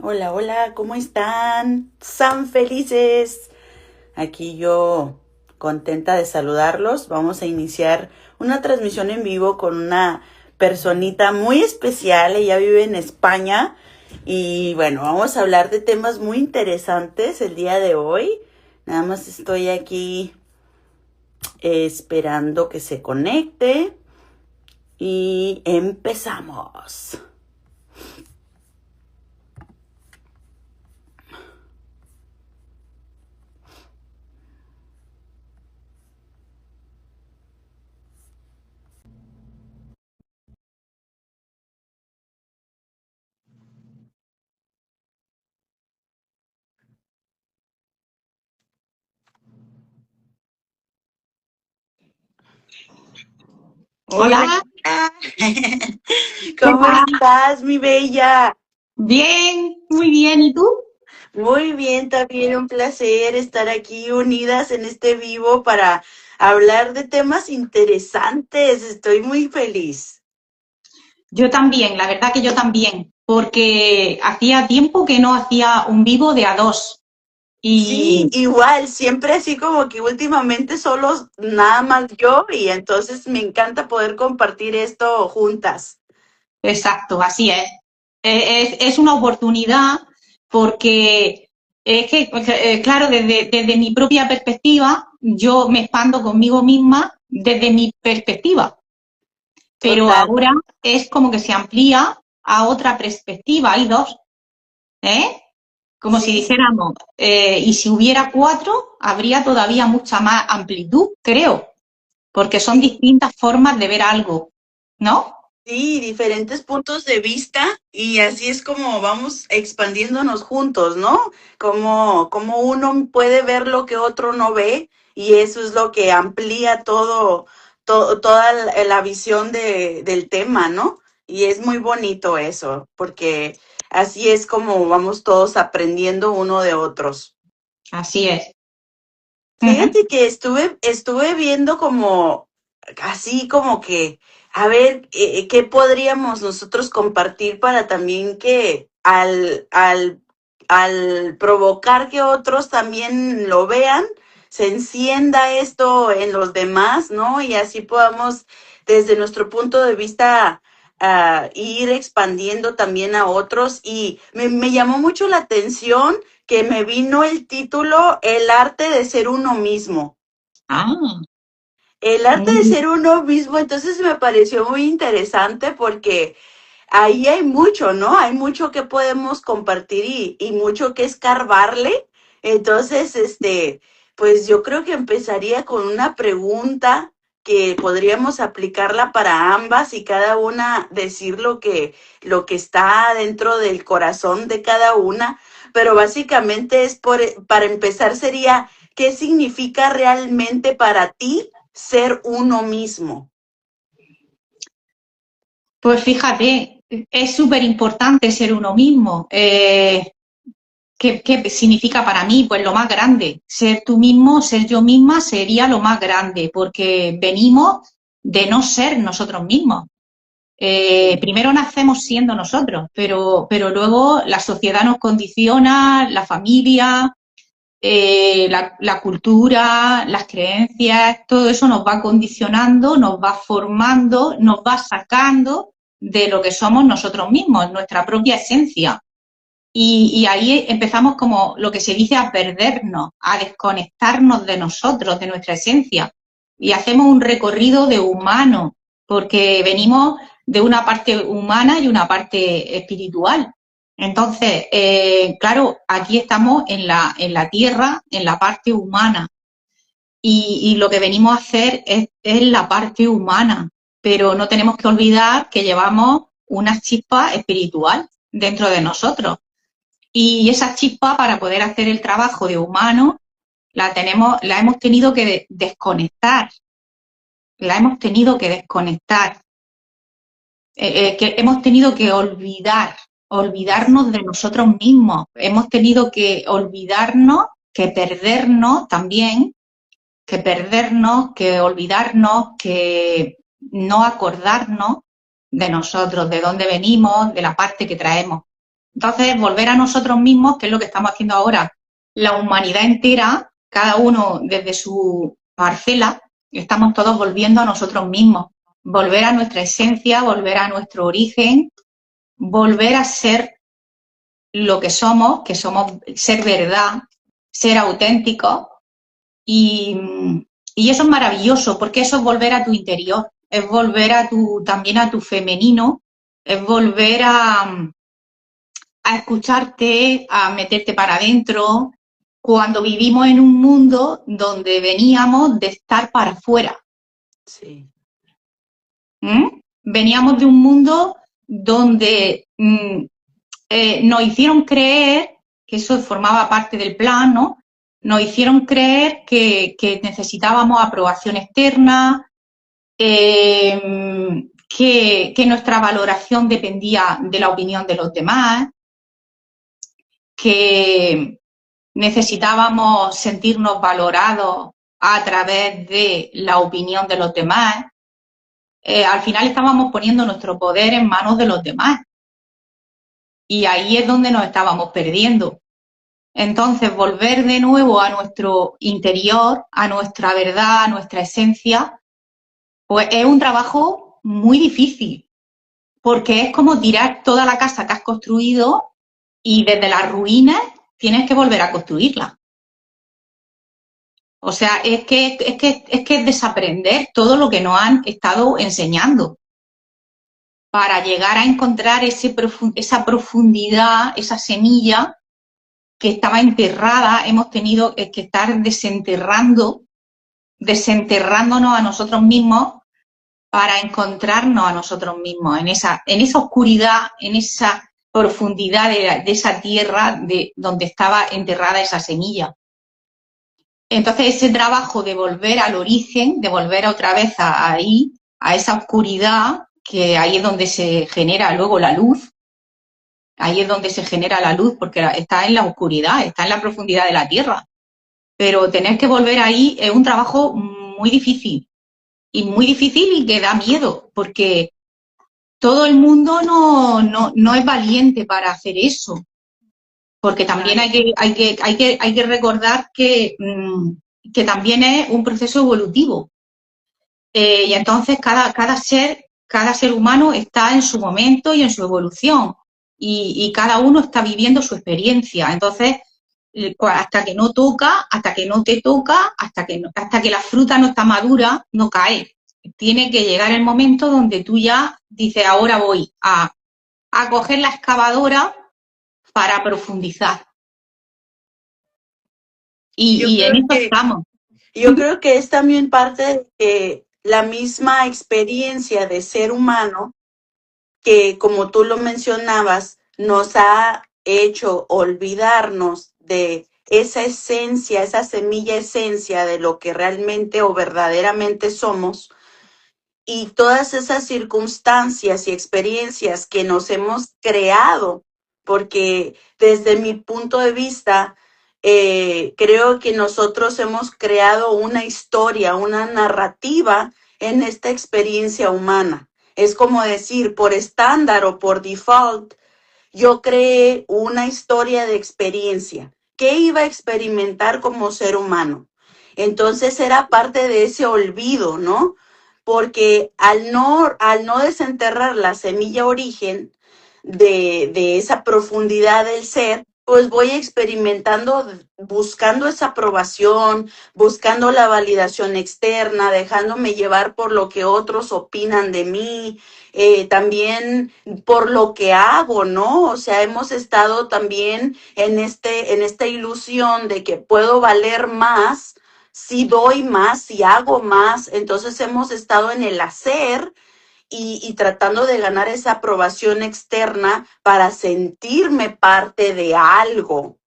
Hola, hola, ¿cómo están? ¿San felices? Aquí yo contenta de saludarlos. Vamos a iniciar una transmisión en vivo con una personita muy especial. Ella vive en España y bueno, vamos a hablar de temas muy interesantes el día de hoy. Nada más estoy aquí esperando que se conecte y empezamos. Hola, Hola, ¿qué ¿cómo tal? estás, mi bella? Bien, muy bien. ¿Y tú? Muy bien, también un placer estar aquí unidas en este vivo para hablar de temas interesantes. Estoy muy feliz. Yo también, la verdad que yo también, porque hacía tiempo que no hacía un vivo de a dos. Sí, Y igual, siempre así como que últimamente solo nada más yo y entonces me encanta poder compartir esto juntas. exacto, así es. Es una oportunidad porque es que, claro, desde mi propia perspectiva, yo me expando conmigo misma desde mi perspectiva, pero Total. ahora es como que se amplía a otra perspectiva. Hay dos, ¿eh? Como si Sí, dijéramos, y si hubiera cuatro, habría todavía mucha más amplitud, creo, porque son sí. distintas formas de ver algo, ¿no? Sí, diferentes puntos de vista y así es como vamos expandiéndonos juntos, ¿no? Como uno puede ver lo que otro no ve y eso es lo que amplía toda la visión del tema, ¿no? Y es muy bonito eso, porque así es como vamos todos aprendiendo uno de otros. Así es. Ujú. Fíjate que estuve viendo como, así como que, a ver, qué podríamos nosotros compartir para también que al provocar que otros también lo vean, se encienda esto en los demás, ¿no? Y así podamos, desde nuestro punto de vista, ir expandiendo también a otros. Y me llamó mucho la atención que me vino el título El arte de ser uno mismo. Ah, El arte muy de bien. ser uno mismo, entonces me pareció muy interesante porque ahí hay mucho, ¿no? Hay mucho que podemos compartir y mucho que escarbarle. Entonces, pues yo creo que empezaría con una pregunta que podríamos aplicarla para ambas y cada una decir lo que está dentro del corazón de cada una. Pero básicamente para empezar sería, ¿qué significa realmente para ti ser uno mismo? Pues fíjate, es súper importante ser uno mismo. ¿Qué significa para mí? Pues lo más grande. Ser tú mismo, ser yo misma sería lo más grande, porque venimos de no ser nosotros mismos. Primero nacemos siendo nosotros, pero luego la sociedad nos condiciona, la familia, la cultura, las creencias, todo eso nos va condicionando, nos va formando, nos va sacando de lo que somos nosotros mismos, nuestra propia esencia. Y ahí empezamos como lo que se dice a perdernos, a desconectarnos de nosotros, de nuestra esencia. Y hacemos un recorrido de humano, porque venimos de una parte humana y una parte espiritual. Entonces, claro, aquí estamos en la tierra, en la parte humana. Y lo que venimos a hacer es la parte humana, pero no tenemos que olvidar que llevamos una chispa espiritual dentro de nosotros. Y esa chispa para poder hacer el trabajo de humano la hemos tenido que desconectar, la hemos tenido que desconectar, que hemos tenido que olvidarnos de nosotros mismos, hemos tenido que olvidarnos, que perdernos también, que olvidarnos, que no acordarnos de nosotros, de dónde venimos, de la parte que traemos. Entonces, volver a nosotros mismos, que es lo que estamos haciendo ahora, la humanidad entera, cada uno desde su parcela, estamos todos volviendo a nosotros mismos, volver a nuestra esencia, volver a nuestro origen, volver a ser lo que somos ser verdad, ser auténticos y, y eso es maravilloso porque eso es volver a tu interior, es volver a también a tu femenino, es volver a escucharte, a meterte para adentro, cuando vivimos en un mundo donde veníamos de estar para afuera. Sí. Veníamos de un mundo donde nos hicieron creer, que eso formaba parte del plan, ¿no? Nos hicieron creer que necesitábamos aprobación externa, que nuestra valoración dependía de la opinión de los demás, que necesitábamos sentirnos valorados a través de la opinión de los demás. Al final estábamos poniendo nuestro poder en manos de los demás. Y ahí es donde nos estábamos perdiendo. Entonces, volver de nuevo a nuestro interior, a nuestra verdad, a nuestra esencia, pues es un trabajo muy difícil, porque es como tirar toda la casa que has construido y desde las ruinas tienes que volver a construirla. O sea, es que es desaprender todo lo que nos han estado enseñando para llegar a encontrar esa profundidad, esa semilla que estaba enterrada. Hemos tenido que estar desenterrándonos a nosotros mismos para encontrarnos a nosotros mismos en esa oscuridad, en esa profundidad de esa tierra donde estaba enterrada esa semilla. Entonces, ese trabajo de volver al origen, de volver otra vez ahí, a esa oscuridad, que ahí es donde se genera luego la luz, ahí es donde se genera la luz, porque está en la oscuridad, está en la profundidad de la tierra. Pero tener que volver ahí es un trabajo muy difícil y que da miedo, porque todo el mundo no es valiente para hacer eso. Porque también hay que recordar que también es un proceso evolutivo. Y entonces cada ser humano está en su momento y en su evolución. Y cada uno está viviendo su experiencia. Entonces, hasta que no toca, hasta que no te toca, hasta que la fruta no está madura, no cae. Tiene que llegar el momento donde tú ya dices, ahora voy a coger la excavadora para profundizar. Y en eso estamos. Yo creo que es también parte de la misma experiencia de ser humano que, como tú lo mencionabas, nos ha hecho olvidarnos de esa esencia, esa semilla esencia de lo que realmente o verdaderamente somos, y todas esas circunstancias y experiencias que nos hemos creado, porque desde mi punto de vista, creo que nosotros hemos creado una historia, una narrativa en esta experiencia humana. Es como decir, por estándar o por default, yo creé una historia de experiencia. ¿Qué iba a experimentar como ser humano? Entonces era parte de ese olvido, ¿no? Porque al no desenterrar la semilla origen de esa profundidad del ser, pues voy experimentando, buscando esa aprobación, buscando la validación externa, dejándome llevar por lo que otros opinan de mí, también por lo que hago, ¿no? O sea, hemos estado también en esta ilusión de que puedo valer más si doy más, si hago más. Entonces hemos estado en el hacer y tratando de ganar esa aprobación externa para sentirme parte de algo.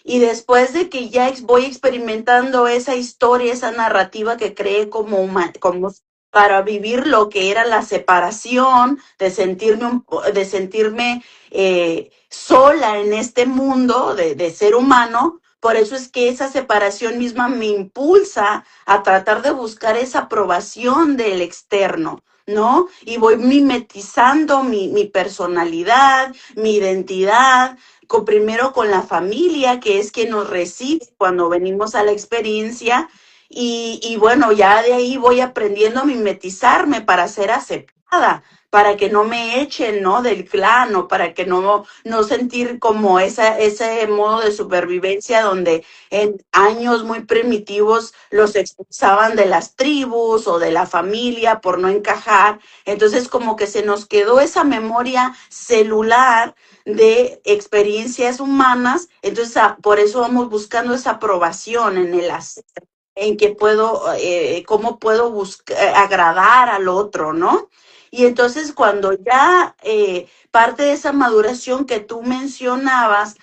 Y después de que ya voy experimentando esa historia, esa narrativa que creé como para vivir lo que era la separación, de sentirme sola en este mundo de ser humano. Por eso es que esa separación misma me impulsa a tratar de buscar esa aprobación del externo, ¿no? Y voy mimetizando mi personalidad, mi identidad, primero con la familia, que es quien nos recibe cuando venimos a la experiencia, y bueno, ya de ahí voy aprendiendo a mimetizarme para ser aceptada, para que no me echen, ¿no? Del clan, o para que no sentir como ese modo de supervivencia donde en años muy primitivos los expulsaban de las tribus o de la familia por no encajar. Entonces como que se nos quedó esa memoria celular de experiencias humanas, entonces por eso vamos buscando esa aprobación en el hacer, en que puedo, cómo puedo buscar, agradar al otro, ¿no? Y entonces cuando ya parte de esa maduración que tú mencionabas,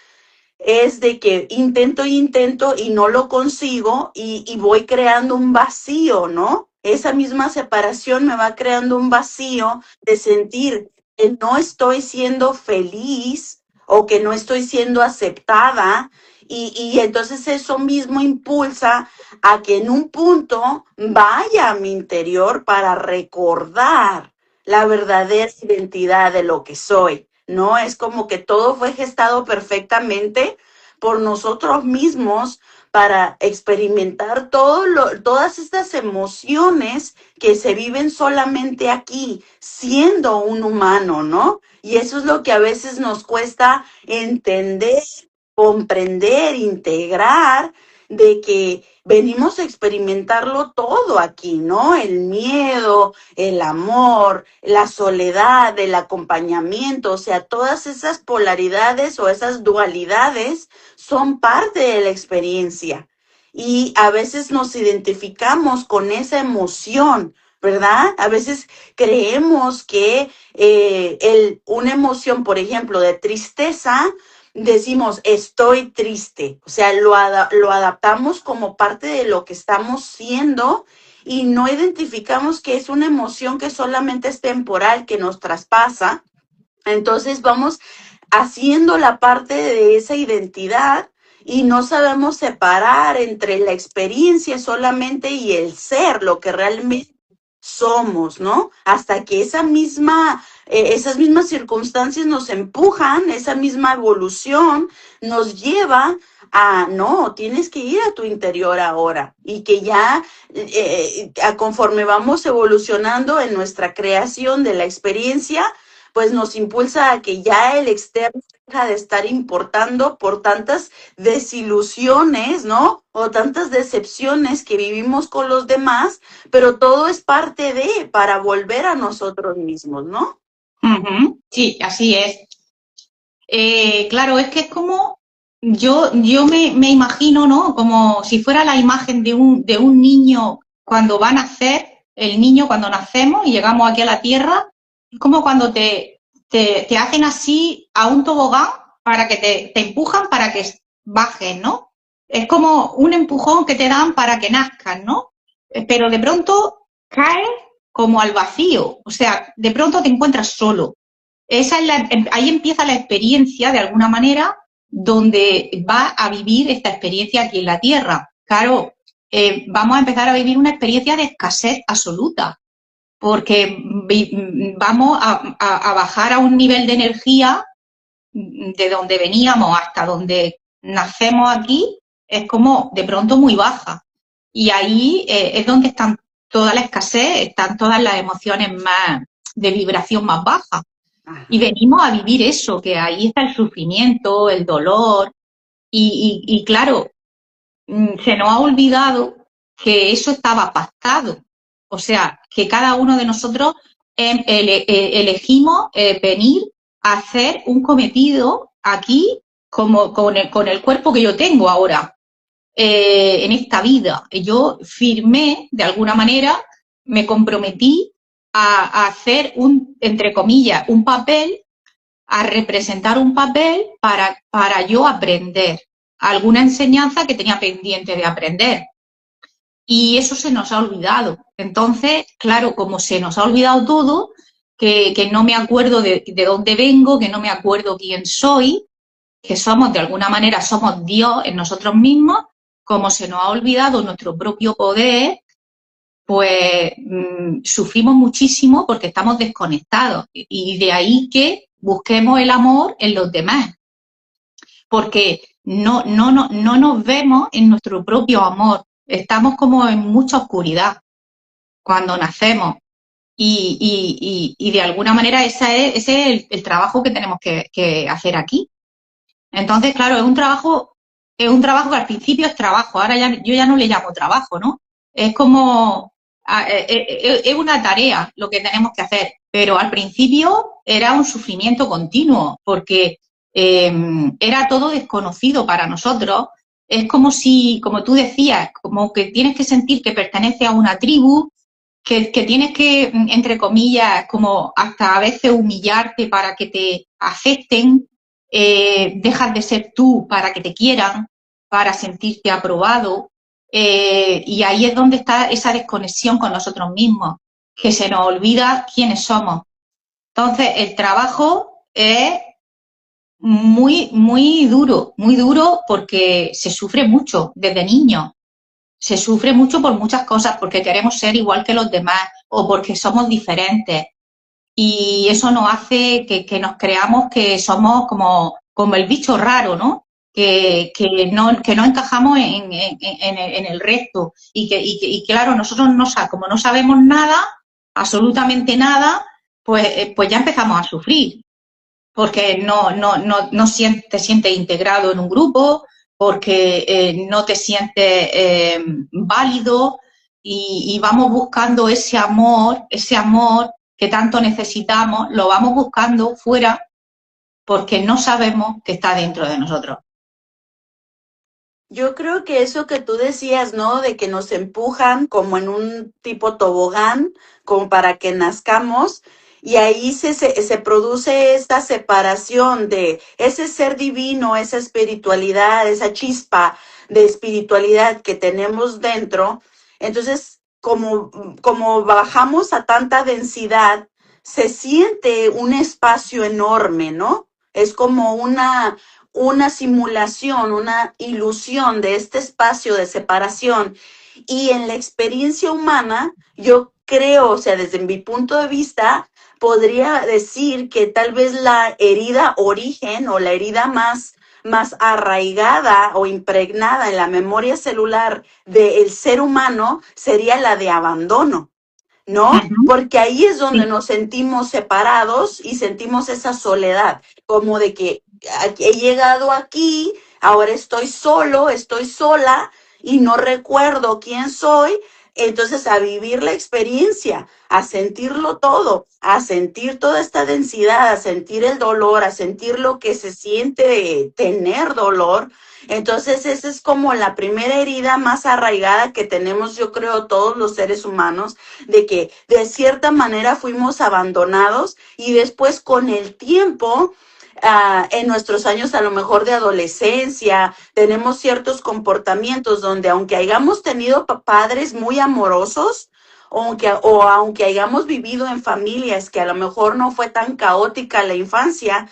es de que intento y intento y no lo consigo y voy creando un vacío, ¿no? Esa misma separación me va creando un vacío de sentir que no estoy siendo feliz o que no estoy siendo aceptada y entonces eso mismo impulsa a que en un punto vaya a mi interior para recordar la verdadera identidad de lo que soy. No es como que todo fue gestado perfectamente por nosotros mismos para experimentar todas estas emociones que se viven solamente aquí, siendo un humano, ¿no? Y eso es lo que a veces nos cuesta entender, comprender, integrar, de que venimos a experimentarlo todo aquí, ¿no? El miedo, el amor, la soledad, el acompañamiento, o sea, todas esas polaridades o esas dualidades son parte de la experiencia. Y a veces nos identificamos con esa emoción, ¿verdad? A veces creemos que una emoción, por ejemplo, de tristeza, decimos estoy triste, o sea, lo adaptamos como parte de lo que estamos siendo y no identificamos que es una emoción que solamente es temporal, que nos traspasa. Entonces vamos haciendo la parte de esa identidad y no sabemos separar entre la experiencia solamente y el ser, lo que realmente somos, ¿no? Hasta que esas mismas circunstancias nos empujan, esa misma evolución nos lleva a, no, tienes que ir a tu interior ahora y que ya conforme vamos evolucionando en nuestra creación de la experiencia, pues nos impulsa a que ya el externo deja de estar importando por tantas desilusiones, ¿no? O tantas decepciones que vivimos con los demás, pero todo es parte de, para volver a nosotros mismos, ¿no? Sí, así es. Claro, es que es como, yo me imagino, ¿no? Como si fuera la imagen de un niño cuando va a nacer, el niño cuando nacemos y llegamos aquí a la Tierra, es como cuando te hacen así a un tobogán para que te empujan para que bajes, ¿no? Es como un empujón que te dan para que nazcas, ¿no? Pero de pronto caes como al vacío, o sea, de pronto te encuentras solo. Ahí empieza la experiencia, de alguna manera, donde va a vivir esta experiencia aquí en la Tierra. Claro, vamos a empezar a vivir una experiencia de escasez absoluta, porque vamos a bajar a un nivel de energía de donde veníamos hasta donde nacemos aquí, es como de pronto muy baja. Y ahí es donde están toda la escasez, están todas las emociones más de vibración más baja. Y venimos a vivir eso, que ahí está el sufrimiento, el dolor, y claro, se nos ha olvidado que eso estaba pactado. O sea, que cada uno de nosotros elegimos venir a hacer un cometido aquí como con el cuerpo que yo tengo ahora, en esta vida. Yo firmé, de alguna manera, me comprometí a hacer entre comillas, un papel, a representar un papel para yo aprender alguna enseñanza que tenía pendiente de aprender. Y eso se nos ha olvidado. Entonces, claro, como se nos ha olvidado todo, que no me acuerdo de dónde vengo, que no me acuerdo quién soy, que somos, de alguna manera, somos Dios en nosotros mismos, como se nos ha olvidado nuestro propio poder, pues sufrimos muchísimo porque estamos desconectados. Y de ahí que busquemos el amor en los demás, porque no nos vemos en nuestro propio amor. Estamos como en mucha oscuridad cuando nacemos. Y de alguna manera ese es el trabajo que tenemos que hacer aquí. Entonces, claro, es un trabajo que al principio es trabajo, ahora ya, yo ya no le llamo trabajo, ¿no? Es como, es una tarea lo que tenemos que hacer, pero al principio era un sufrimiento continuo, porque era todo desconocido para nosotros. Es como si, como tú decías, como que tienes que sentir que perteneces a una tribu, que tienes que, entre comillas, como hasta a veces humillarte para que te acepten, dejas de ser tú para que te quieran, para sentirte aprobado, y ahí es donde está esa desconexión con nosotros mismos, que se nos olvida quiénes somos. Entonces, el trabajo es muy duro porque se sufre mucho desde niños. Se sufre mucho por muchas cosas, porque queremos ser igual que los demás o porque somos diferentes. Y eso nos hace que nos creamos que somos como el bicho raro, ¿no? Que no encajamos en el resto. Y claro, nosotros como no sabemos nada, absolutamente nada, pues ya empezamos a sufrir porque te sientes integrado en un grupo, porque no te sientes válido y vamos buscando ese amor que tanto necesitamos, lo vamos buscando fuera porque no sabemos que está dentro de nosotros. Yo creo que eso que tú decías, ¿no? De que nos empujan como en un tipo tobogán, como para que nazcamos, y ahí se produce esta separación de ese ser divino, esa espiritualidad, esa chispa de espiritualidad que tenemos dentro. Entonces, como bajamos a tanta densidad, se siente un espacio enorme, ¿no? Es como una simulación, una ilusión de este espacio de separación. Y en la experiencia humana, yo creo, o sea, desde mi punto de vista, podría decir que tal vez la herida origen o la herida más arraigada o impregnada en la memoria celular del ser humano sería la de abandono. Uh ¿No? -huh. Porque ahí es donde Sí. nos sentimos separados y sentimos esa soledad, como de que he llegado aquí, ahora estoy solo, estoy sola y no recuerdo quién soy. Entonces, a vivir la experiencia, a sentirlo todo, a sentir toda esta densidad, a sentir el dolor, a sentir lo que se siente tener dolor. Entonces, esa es como la primera herida más arraigada que tenemos, yo creo, todos los seres humanos, de que de cierta manera fuimos abandonados y después con el tiempo, en nuestros años a lo mejor de adolescencia, tenemos ciertos comportamientos donde aunque hayamos tenido padres muy amorosos, aunque hayamos vivido en familias que a lo mejor no fue tan caótica la infancia,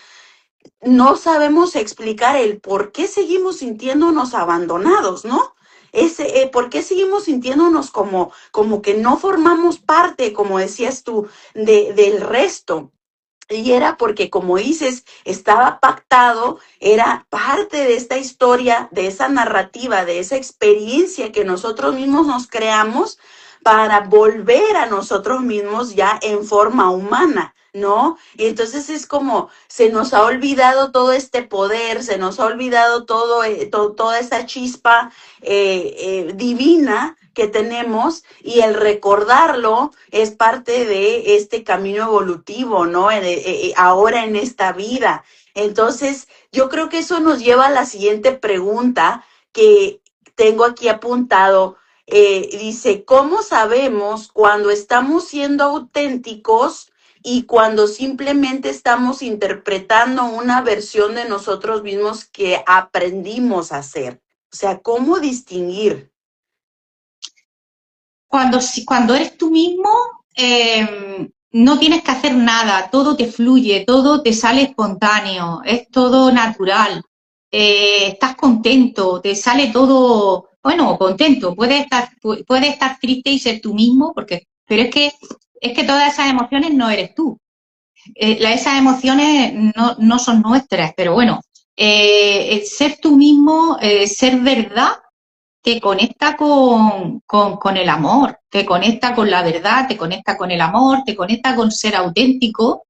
no sabemos explicar el por qué seguimos sintiéndonos abandonados, ¿no? ¿Por qué seguimos sintiéndonos como que no formamos parte, como decías tú, del resto? Y era porque, como dices, estaba pactado, era parte de esta historia, de esa narrativa, de esa experiencia que nosotros mismos nos creamos para volver a nosotros mismos ya en forma humana, ¿no? Y entonces es como se nos ha olvidado todo este poder, se nos ha olvidado toda esa chispa divina que tenemos, y el recordarlo es parte de este camino evolutivo, ¿no? Ahora en esta vida. Entonces, yo creo que eso nos lleva a la siguiente pregunta que tengo aquí apuntado. Dice, ¿cómo sabemos cuando estamos siendo auténticos y cuando simplemente estamos interpretando una versión de nosotros mismos que aprendimos a hacer? O sea, ¿cómo distinguir? Cuando eres tú mismo, no tienes que hacer nada, todo te fluye, todo te sale espontáneo, es todo natural. estás contento, te sale todo, bueno, contento, puedes estar triste y ser tú mismo, pero es que todas esas emociones no eres tú. Esas emociones no son nuestras, pero bueno, ser tú mismo, ser verdad, te conecta con el amor, te conecta con la verdad, te conecta con el amor, te conecta con ser auténtico,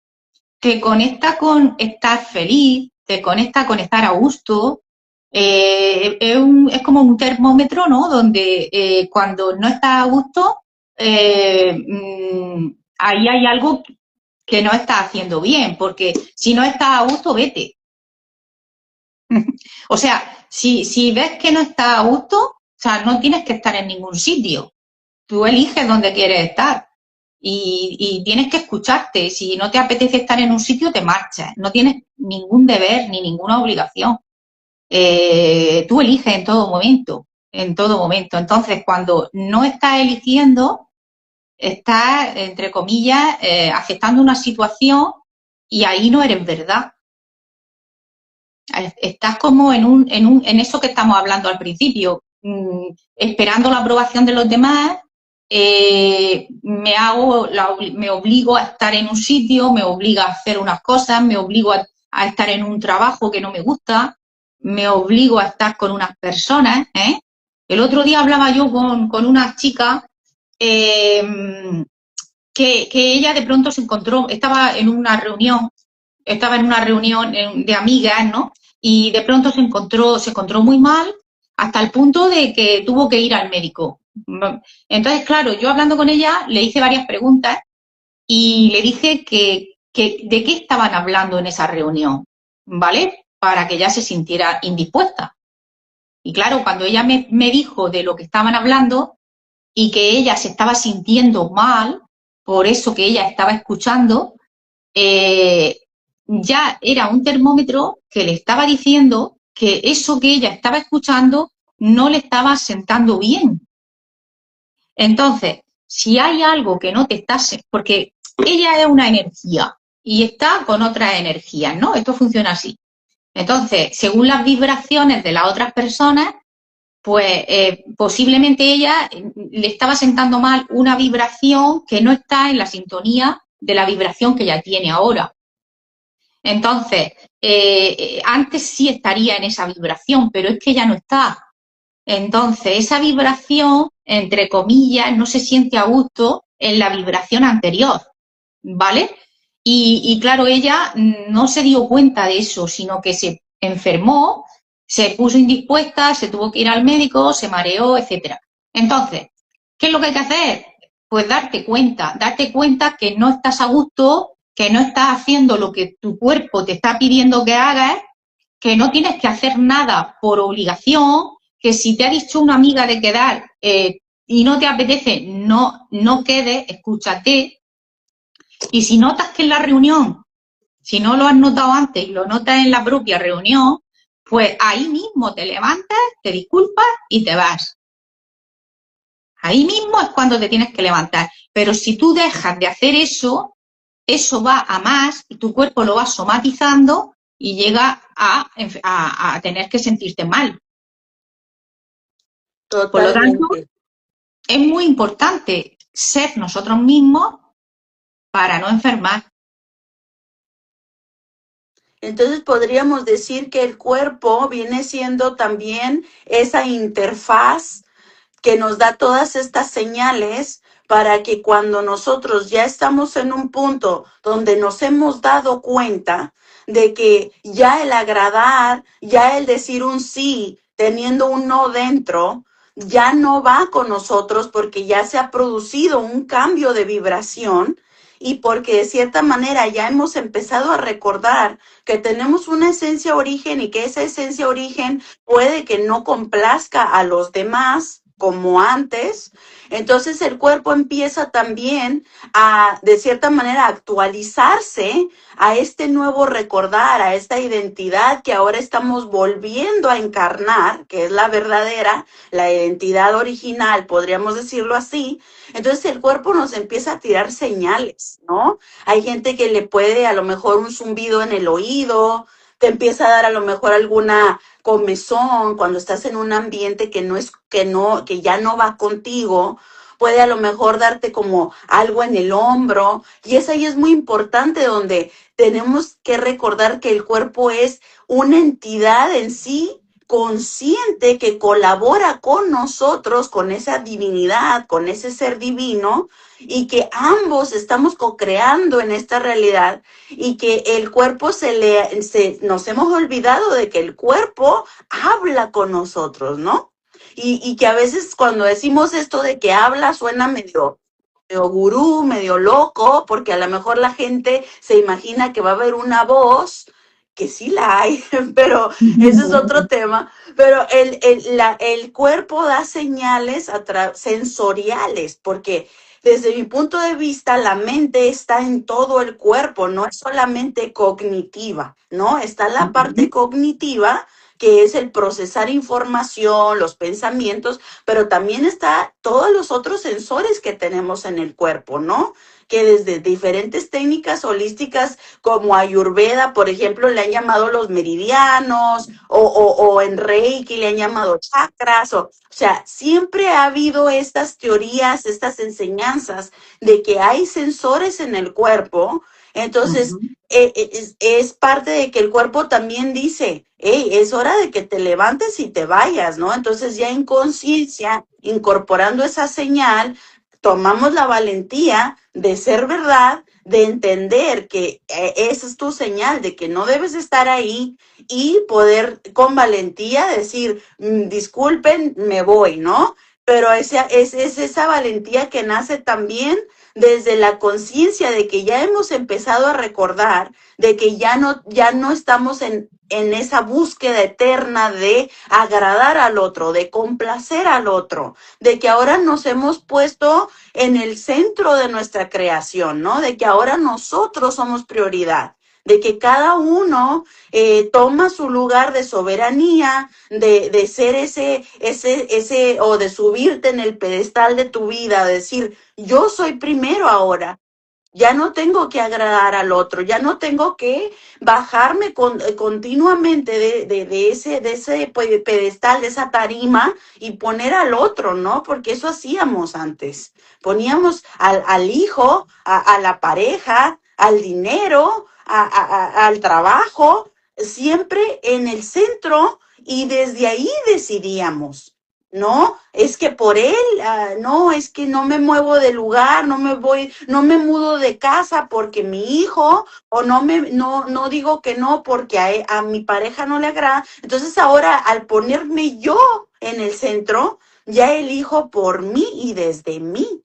te conecta con estar feliz, te conecta con estar a gusto. Es como un termómetro, ¿no? Donde cuando no estás a gusto, ahí hay algo que no estás haciendo bien, porque si no estás a gusto, vete. O sea, si ves que no estás a gusto, o sea, no tienes que estar en ningún sitio. Tú eliges dónde quieres estar y tienes que escucharte. Si no te apetece estar en un sitio, te marchas. No tienes ningún deber ni ninguna obligación. Tú eliges en todo momento, en todo momento. Entonces, cuando no estás eligiendo, estás, entre comillas, aceptando una situación y ahí no eres verdad. Estás como en eso que estamos hablando al principio, esperando la aprobación de los demás, me obligo a estar en un sitio, me obligo a hacer unas cosas, me obligo a estar en un trabajo que no me gusta, me obligo a estar con unas personas. El otro día hablaba yo con una chica eh, que ella de pronto se encontró, estaba en una reunión de amigas, ¿no? Y de pronto se encontró muy mal hasta el punto de que tuvo que ir al médico. Entonces, claro, yo hablando con ella le hice varias preguntas y le dije que de qué estaban hablando en esa reunión, ¿vale? Para que ella se sintiera indispuesta. Y claro, cuando ella me dijo de lo que estaban hablando y que ella se estaba sintiendo mal por eso que ella estaba escuchando, ya era un termómetro que le estaba diciendo que eso que ella estaba escuchando no le estaba sentando bien. Entonces, si hay algo que no te está... Porque ella es una energía y está con otras energías, ¿no? Esto funciona así. Entonces, según las vibraciones de las otras personas, pues posiblemente ella le estaba sentando mal una vibración que no está en la sintonía de la vibración que ella tiene ahora. Entonces, antes sí estaría en esa vibración, pero es que ya no está. Entonces, esa vibración, entre comillas, no se siente a gusto en la vibración anterior, ¿vale? Y claro, ella no se dio cuenta de eso, sino que se enfermó, se puso indispuesta, se tuvo que ir al médico, se mareó, etcétera. Entonces, ¿qué es lo que hay que hacer? Pues darte cuenta que no estás a gusto, que no estás haciendo lo que tu cuerpo te está pidiendo que hagas, que no tienes que hacer nada por obligación, que si te ha dicho una amiga de quedar y no te apetece, no quedes, escúchate. Y si notas que en la reunión, si no lo has notado antes y lo notas en la propia reunión, pues ahí mismo te levantas, te disculpas y te vas. Ahí mismo es cuando te tienes que levantar. Pero si tú dejas de hacer eso, eso va a más y tu cuerpo lo va somatizando y llega a tener que sentirte mal. Por lo tanto, Totalmente. es muy importante ser nosotros mismos para no enfermar. Entonces podríamos decir que el cuerpo viene siendo también esa interfaz que nos da todas estas señales para que cuando nosotros ya estamos en un punto donde nos hemos dado cuenta de que ya el agradar, ya el decir un sí, teniendo un no dentro, ya no va con nosotros porque ya se ha producido un cambio de vibración y porque de cierta manera ya hemos empezado a recordar que tenemos una esencia origen y que esa esencia origen puede que no complazca a los demás como antes, entonces el cuerpo empieza también a, de cierta manera, actualizarse a este nuevo recordar, a esta identidad que ahora estamos volviendo a encarnar, que es la verdadera, la identidad original, podríamos decirlo así. Entonces el cuerpo nos empieza a tirar señales, ¿no? Hay gente que le puede a lo mejor un zumbido en el oído, te empieza a dar a lo mejor alguna comezón cuando estás en un ambiente que no es, que no, que ya no va contigo, puede a lo mejor darte como algo en el hombro, y es ahí es muy importante donde tenemos que recordar que el cuerpo es una entidad en sí consciente que colabora con nosotros, con esa divinidad, con ese ser divino, y que ambos estamos co-creando en esta realidad, y que el cuerpo nos hemos olvidado de que el cuerpo habla con nosotros, ¿no? Y que a veces cuando decimos esto de que habla suena medio gurú, medio loco, porque a lo mejor la gente se imagina que va a haber una voz, que sí la hay, pero ese es otro tema. Pero el cuerpo da señales sensoriales, porque desde mi punto de vista, la mente está en todo el cuerpo, no es solamente cognitiva, ¿no? Está la parte cognitiva, que es el procesar información, los pensamientos, pero también está todos los otros sensores que tenemos en el cuerpo, ¿no? Que desde diferentes técnicas holísticas como Ayurveda, por ejemplo, le han llamado los meridianos, o en Reiki le han llamado chakras, o sea, siempre ha habido estas teorías, estas enseñanzas de que hay sensores en el cuerpo. Entonces, es parte de que el cuerpo también dice, hey, es hora de que te levantes y te vayas, ¿no? Entonces ya en conciencia, incorporando esa señal, tomamos la valentía de ser verdad, de entender que esa es tu señal, de que no debes estar ahí, y poder con valentía decir, disculpen, me voy, ¿no? Pero es esa valentía que nace también desde la conciencia de que ya hemos empezado a recordar, de que ya no estamos en esa búsqueda eterna de agradar al otro, de complacer al otro, de que ahora nos hemos puesto en el centro de nuestra creación, ¿no? De que ahora nosotros somos prioridad, de que cada uno toma su lugar de soberanía, de ser ese, o de subirte en el pedestal de tu vida, decir, yo soy primero ahora. Ya no tengo que agradar al otro, ya no tengo que bajarme continuamente de ese pedestal, de esa tarima, y poner al otro, ¿no? Porque eso hacíamos antes. Poníamos al hijo, a la pareja, al dinero, al trabajo, siempre en el centro, y desde ahí decidíamos. No, es que por él, no, es que no me muevo de lugar, no me voy, no me mudo de casa porque mi hijo, o no digo que no porque a mi pareja no le agrada. Entonces ahora, al ponerme yo en el centro, ya elijo por mí y desde mí.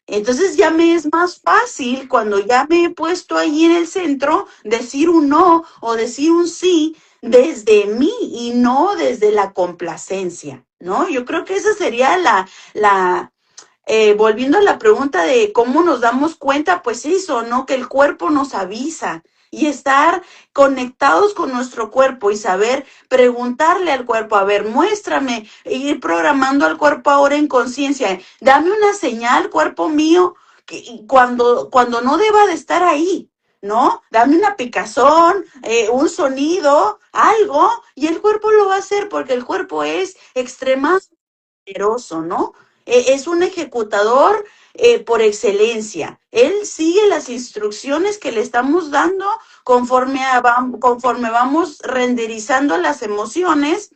Entonces ya me es más fácil, cuando ya me he puesto ahí en el centro, decir un no o decir un sí desde mí, y no desde la complacencia, ¿no? Yo creo que esa sería volviendo a la pregunta de cómo nos damos cuenta, pues eso, ¿no? Que el cuerpo nos avisa, y estar conectados con nuestro cuerpo y saber preguntarle al cuerpo, a ver, muéstrame, e ir programando al cuerpo ahora en conciencia. Dame una señal, cuerpo mío, cuando no deba de estar ahí, ¿no? Dame una picazón, un sonido, algo, y el cuerpo lo va a hacer, porque el cuerpo es extremadamente poderoso, ¿no? Es un ejecutador por excelencia. Él sigue las instrucciones que le estamos dando conforme vamos renderizando las emociones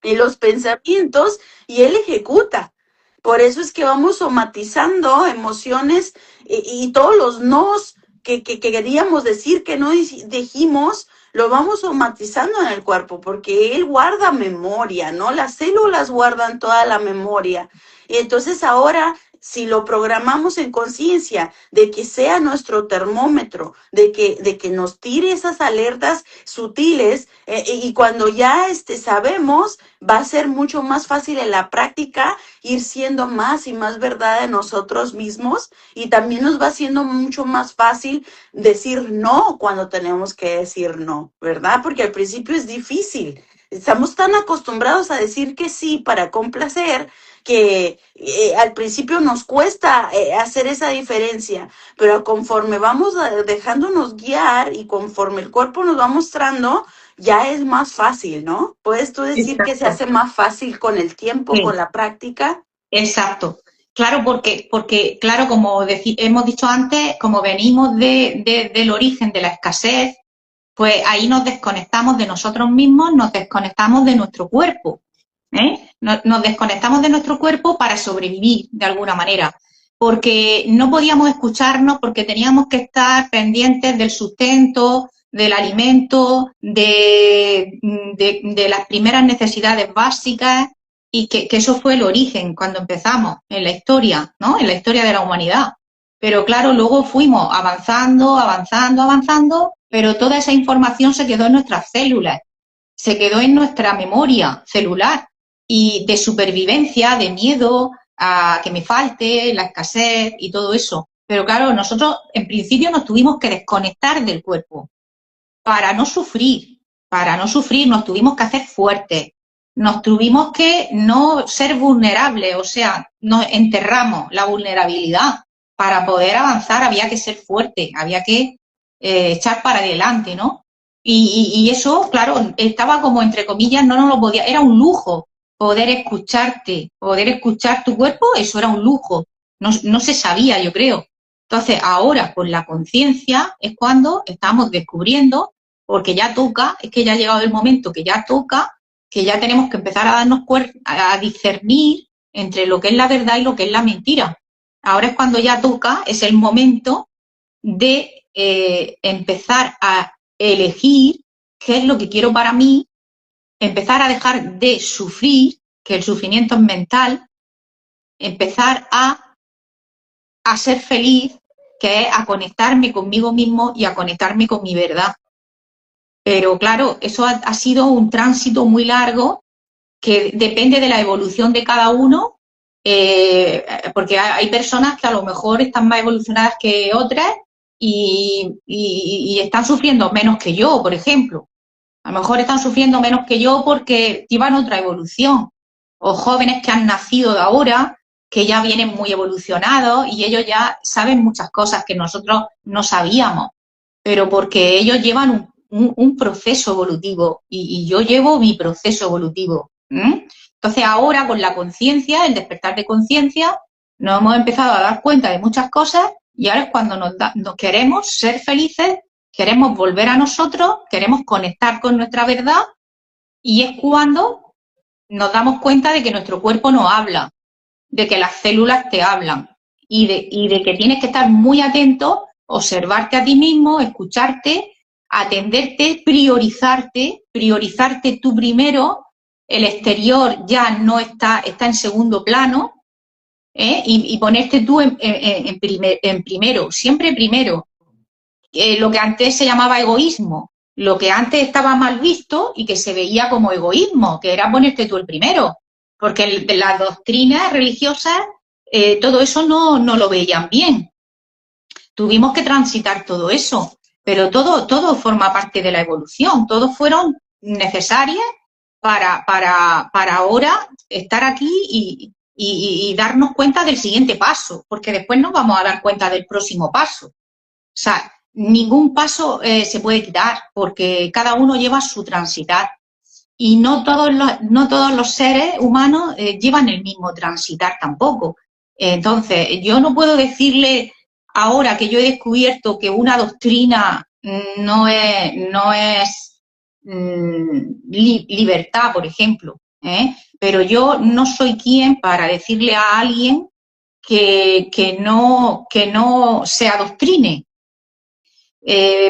y los pensamientos, y él ejecuta. Por eso es que vamos somatizando emociones, y todos los nos que queríamos decir que no dijimos, lo vamos somatizando en el cuerpo, porque él guarda memoria, ¿no? Las células guardan toda la memoria. Y entonces ahora, si lo programamos en conciencia, de que sea nuestro termómetro, de que nos tire esas alertas sutiles, y cuando ya sabemos, va a ser mucho más fácil en la práctica ir siendo más y más verdad de nosotros mismos, y también nos va siendo mucho más fácil decir no cuando tenemos que decir no, ¿verdad? Porque al principio es difícil. Estamos tan acostumbrados a decir que sí para complacer, que al principio nos cuesta hacer esa diferencia, pero conforme vamos dejándonos guiar, y conforme el cuerpo nos va mostrando, ya es más fácil, ¿no? ¿Puedes tú decir que se Exacto. hace más fácil con el tiempo, con Sí, la práctica? exacto. Claro, porque claro, como hemos dicho antes, como venimos del origen de la escasez, pues ahí nos desconectamos de nosotros mismos, nos desconectamos de nuestro cuerpo, ¿eh? Nos desconectamos de nuestro cuerpo para sobrevivir de alguna manera, porque no podíamos escucharnos, porque teníamos que estar pendientes del sustento, del alimento, de las primeras necesidades básicas, y que eso fue el origen cuando empezamos en la historia, ¿no? En la historia de la humanidad. Pero claro, luego fuimos avanzando, avanzando, avanzando, pero toda esa información se quedó en nuestras células, se quedó en nuestra memoria celular y de supervivencia, de miedo a que me falte, la escasez y todo eso. Pero claro, nosotros en principio nos tuvimos que desconectar del cuerpo para no sufrir, nos tuvimos que hacer fuertes, nos tuvimos que no ser vulnerables, o sea, nos enterramos la vulnerabilidad. Para poder avanzar había que ser fuerte, había que echar para adelante, ¿no? Y eso, claro, estaba como entre comillas, no nos lo podía, era un lujo poder escucharte, poder escuchar tu cuerpo, eso era un lujo, no se sabía, yo creo. Entonces, ahora con la conciencia es cuando estamos descubriendo, porque ya toca, es que ya ha llegado el momento que ya toca, que ya tenemos que empezar a darnos cuenta, a discernir entre lo que es la verdad y lo que es la mentira. Ahora es cuando ya toca, es el momento de empezar a elegir qué es lo que quiero para mí, empezar a dejar de sufrir, que el sufrimiento es mental, empezar a ser feliz, que es a conectarme conmigo mismo y a conectarme con mi verdad. Pero claro, eso ha sido un tránsito muy largo que depende de la evolución de cada uno, porque hay personas que a lo mejor están más evolucionadas que otras y están sufriendo menos que yo, por ejemplo. A lo mejor están sufriendo menos que yo porque llevan otra evolución. O jóvenes que han nacido de ahora, que ya vienen muy evolucionados y ellos ya saben muchas cosas que nosotros no sabíamos, pero porque ellos llevan un proceso evolutivo y yo llevo mi proceso evolutivo. Entonces ahora con la conciencia, el despertar de conciencia, nos hemos empezado a dar cuenta de muchas cosas y ahora es cuando nos queremos ser felices, queremos volver a nosotros, queremos conectar con nuestra verdad y es cuando nos damos cuenta de que nuestro cuerpo nos habla, de que las células te hablan y de que tienes que estar muy atento, observarte a ti mismo, escucharte, atenderte, priorizarte tú primero, el exterior ya no está en segundo plano, y ponerte tú en primero, siempre primero. Lo que antes se llamaba egoísmo, lo que antes estaba mal visto y que se veía como egoísmo, que era ponerte tú el primero, porque de las doctrinas religiosas todo eso no lo veían bien. Tuvimos que transitar todo eso, pero todo forma parte de la evolución, todos fueron necesarias para ahora estar aquí y darnos cuenta del siguiente paso, porque después nos vamos a dar cuenta del próximo paso. O sea, ningún paso se puede quitar porque cada uno lleva su transitar y no todos los seres humanos llevan el mismo transitar tampoco. Entonces, yo no puedo decirle ahora que yo he descubierto que una doctrina no es libertad, por ejemplo, pero yo no soy quien para decirle a alguien que no se adoctrine,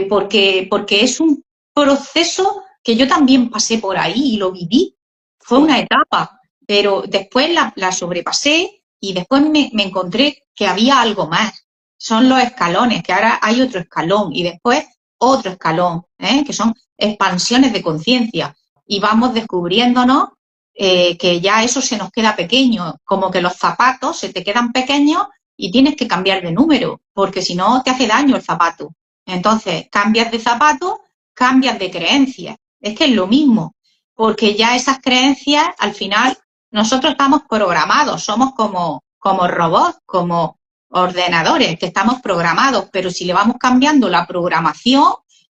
porque es un proceso que yo también pasé por ahí y lo viví. Fue una Sí. etapa, pero después la sobrepasé y después me encontré que había algo más. Son los escalones, que ahora hay otro escalón y después otro escalón, que son expansiones de conciencia. Y vamos descubriéndonos que ya eso se nos queda pequeño, como que los zapatos se te quedan pequeños y tienes que cambiar de número, porque si no te hace daño el zapato. Entonces, cambias de zapato, cambias de creencias. Es que es lo mismo, porque ya esas creencias, al final, nosotros estamos programados, somos como robots, como ordenadores, que estamos programados, pero si le vamos cambiando la programación,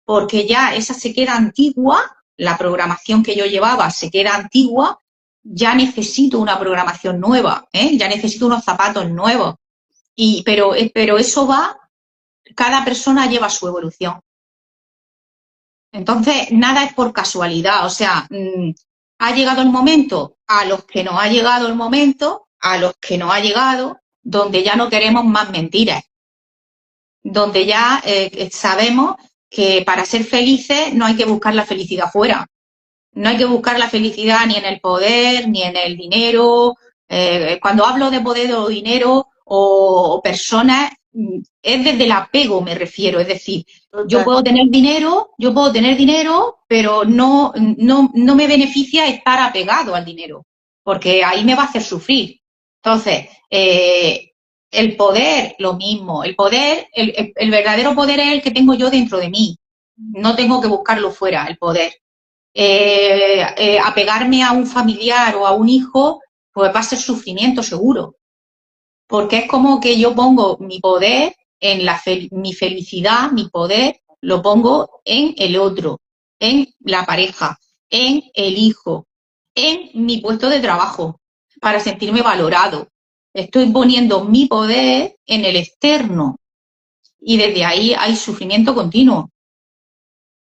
porque ya esa se queda antigua, la programación que yo llevaba se queda antigua, ya necesito una programación nueva, ya necesito unos zapatos nuevos. Pero eso va, cada persona lleva su evolución. Entonces, nada es por casualidad, o sea, ha llegado el momento, a los que nos ha llegado el momento, a los que nos ha llegado, donde ya no queremos más mentiras, donde ya sabemos que para ser felices no hay que buscar la felicidad fuera, no hay que buscar la felicidad ni en el poder, ni en el dinero. Cuando hablo de poder o dinero o personas, es desde el apego me refiero, es decir, yo puedo tener dinero, pero no me beneficia estar apegado al dinero, porque ahí me va a hacer sufrir. Entonces, el poder, lo mismo, el poder, el verdadero poder es el que tengo yo dentro de mí, no tengo que buscarlo fuera, el poder. Apegarme a un familiar o a un hijo, pues va a ser sufrimiento seguro, porque es como que yo pongo mi poder en mi felicidad, mi poder, lo pongo en el otro, en la pareja, en el hijo, en mi puesto de trabajo, para sentirme valorado. Estoy poniendo mi poder en el externo y desde ahí hay sufrimiento continuo.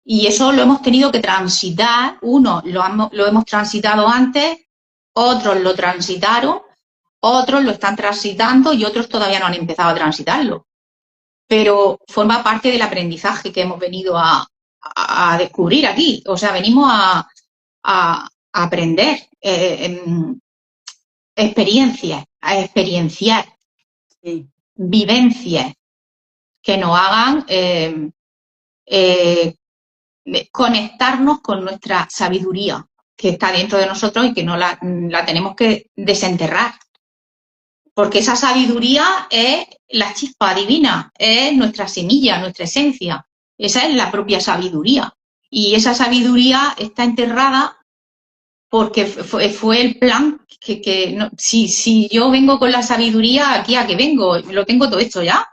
Y eso lo hemos tenido que transitar, unos lo hemos transitado antes, otros lo transitaron, otros lo están transitando y otros todavía no han empezado a transitarlo. Pero forma parte del aprendizaje que hemos venido a descubrir aquí. O sea, venimos a aprender experiencias, a experienciar vivencias que nos hagan conectarnos con nuestra sabiduría que está dentro de nosotros y que no la tenemos que desenterrar. Porque esa sabiduría es la chispa divina, es nuestra semilla, nuestra esencia. Esa es la propia sabiduría. Y esa sabiduría está enterrada porque fue el plan que no, si yo vengo con la sabiduría, ¿aquí a qué vengo? Lo tengo todo esto ya.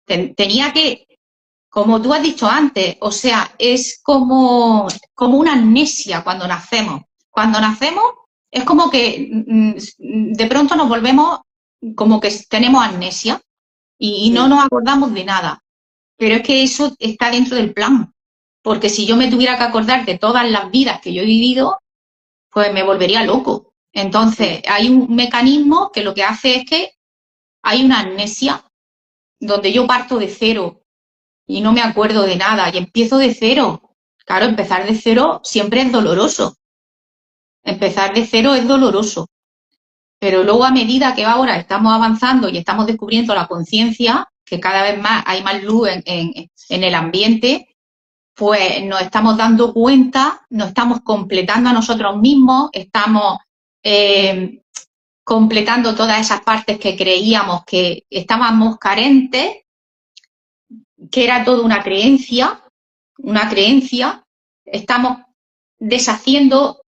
Tenía que, como tú has dicho antes, o sea, es como una amnesia cuando nacemos. Cuando nacemos es como que de pronto nos volvemos como que tenemos amnesia y no nos acordamos de nada. Pero es que eso está dentro del plan. Porque si yo me tuviera que acordar de todas las vidas que yo he vivido, pues me volvería loco. Entonces, hay un mecanismo que lo que hace es que hay una amnesia donde yo parto de cero y no me acuerdo de nada y empiezo de cero. Claro, empezar de cero siempre es doloroso. Empezar de cero es doloroso. Pero luego a medida que ahora estamos avanzando y estamos descubriendo la conciencia, que cada vez más hay más luz en el ambiente, pues nos estamos dando cuenta, nos estamos completando a nosotros mismos, estamos completando todas esas partes que creíamos que estábamos carentes, que era toda una creencia, estamos deshaciendo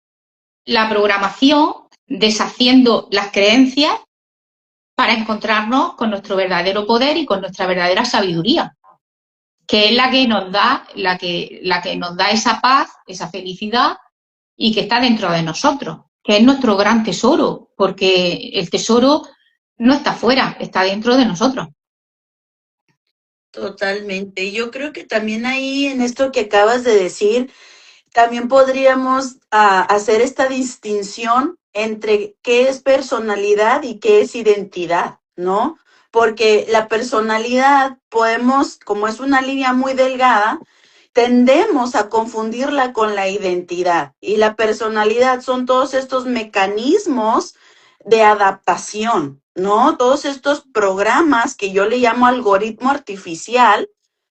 la programación, deshaciendo las creencias para encontrarnos con nuestro verdadero poder y con nuestra verdadera sabiduría, que es la que nos da, la que nos da esa paz, esa felicidad y que está dentro de nosotros, que es nuestro gran tesoro, porque el tesoro no está fuera, está dentro de nosotros. Totalmente. Yo creo que también ahí en esto que acabas de decir, también podríamos hacer esta distinción entre qué es personalidad y qué es identidad, ¿no? Porque la personalidad podemos, como es una línea muy delgada, tendemos a confundirla con la identidad. Y la personalidad son todos estos mecanismos de adaptación, ¿no? Todos estos programas que yo le llamo algoritmo artificial,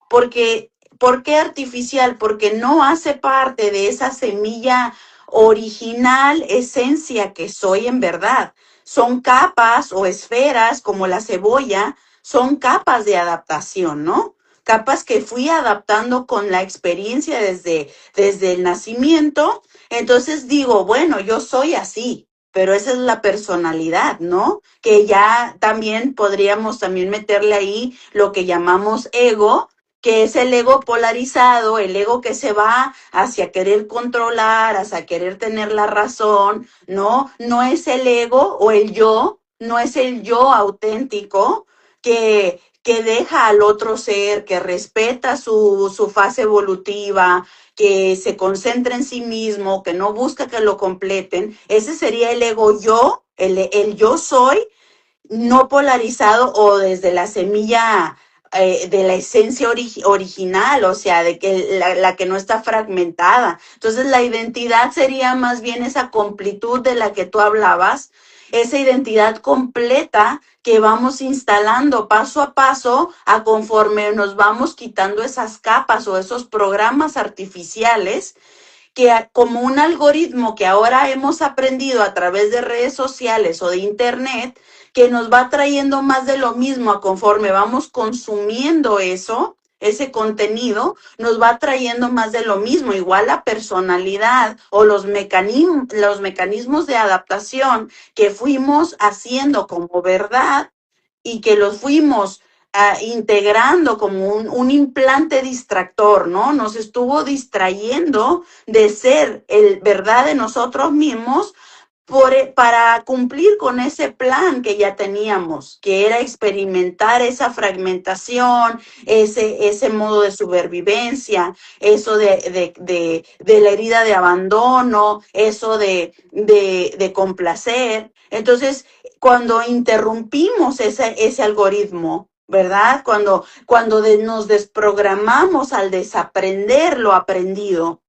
porque ¿por qué artificial? Porque no hace parte de esa semilla original esencia que soy en verdad. Son capas o esferas como la cebolla, son capas de adaptación, ¿no? Capas que fui adaptando con la experiencia desde el nacimiento. Entonces digo, bueno, yo soy así, pero esa es la personalidad, ¿no? Que ya también podríamos también meterle ahí lo que llamamos ego, que es el ego polarizado, el ego que se va hacia querer controlar, hacia querer tener la razón, ¿no? No es el ego o el yo, no es el yo auténtico que deja al otro ser, que respeta su fase evolutiva, que se concentra en sí mismo, que no busca que lo completen. Ese sería el ego yo, el yo soy, no polarizado o desde la semilla de la esencia original, o sea, de que la que no está fragmentada. Entonces la identidad sería más bien esa completud de la que tú hablabas, esa identidad completa que vamos instalando paso a paso a conforme nos vamos quitando esas capas o esos programas artificiales que como un algoritmo que ahora hemos aprendido a través de redes sociales o de internet, que nos va trayendo más de lo mismo a conforme vamos consumiendo eso, ese contenido, nos va trayendo más de lo mismo. Igual la personalidad o los mecanismos de adaptación que fuimos haciendo como verdad y que los fuimos integrando como un implante distractor, ¿no? Nos estuvo distrayendo de ser el verdad de nosotros mismos para cumplir con ese plan que ya teníamos, que era experimentar esa fragmentación, ese modo de supervivencia, eso de la herida de abandono, eso de complacer. Entonces, cuando interrumpimos ese algoritmo, ¿verdad? Cuando nos desprogramamos al desaprender lo aprendido,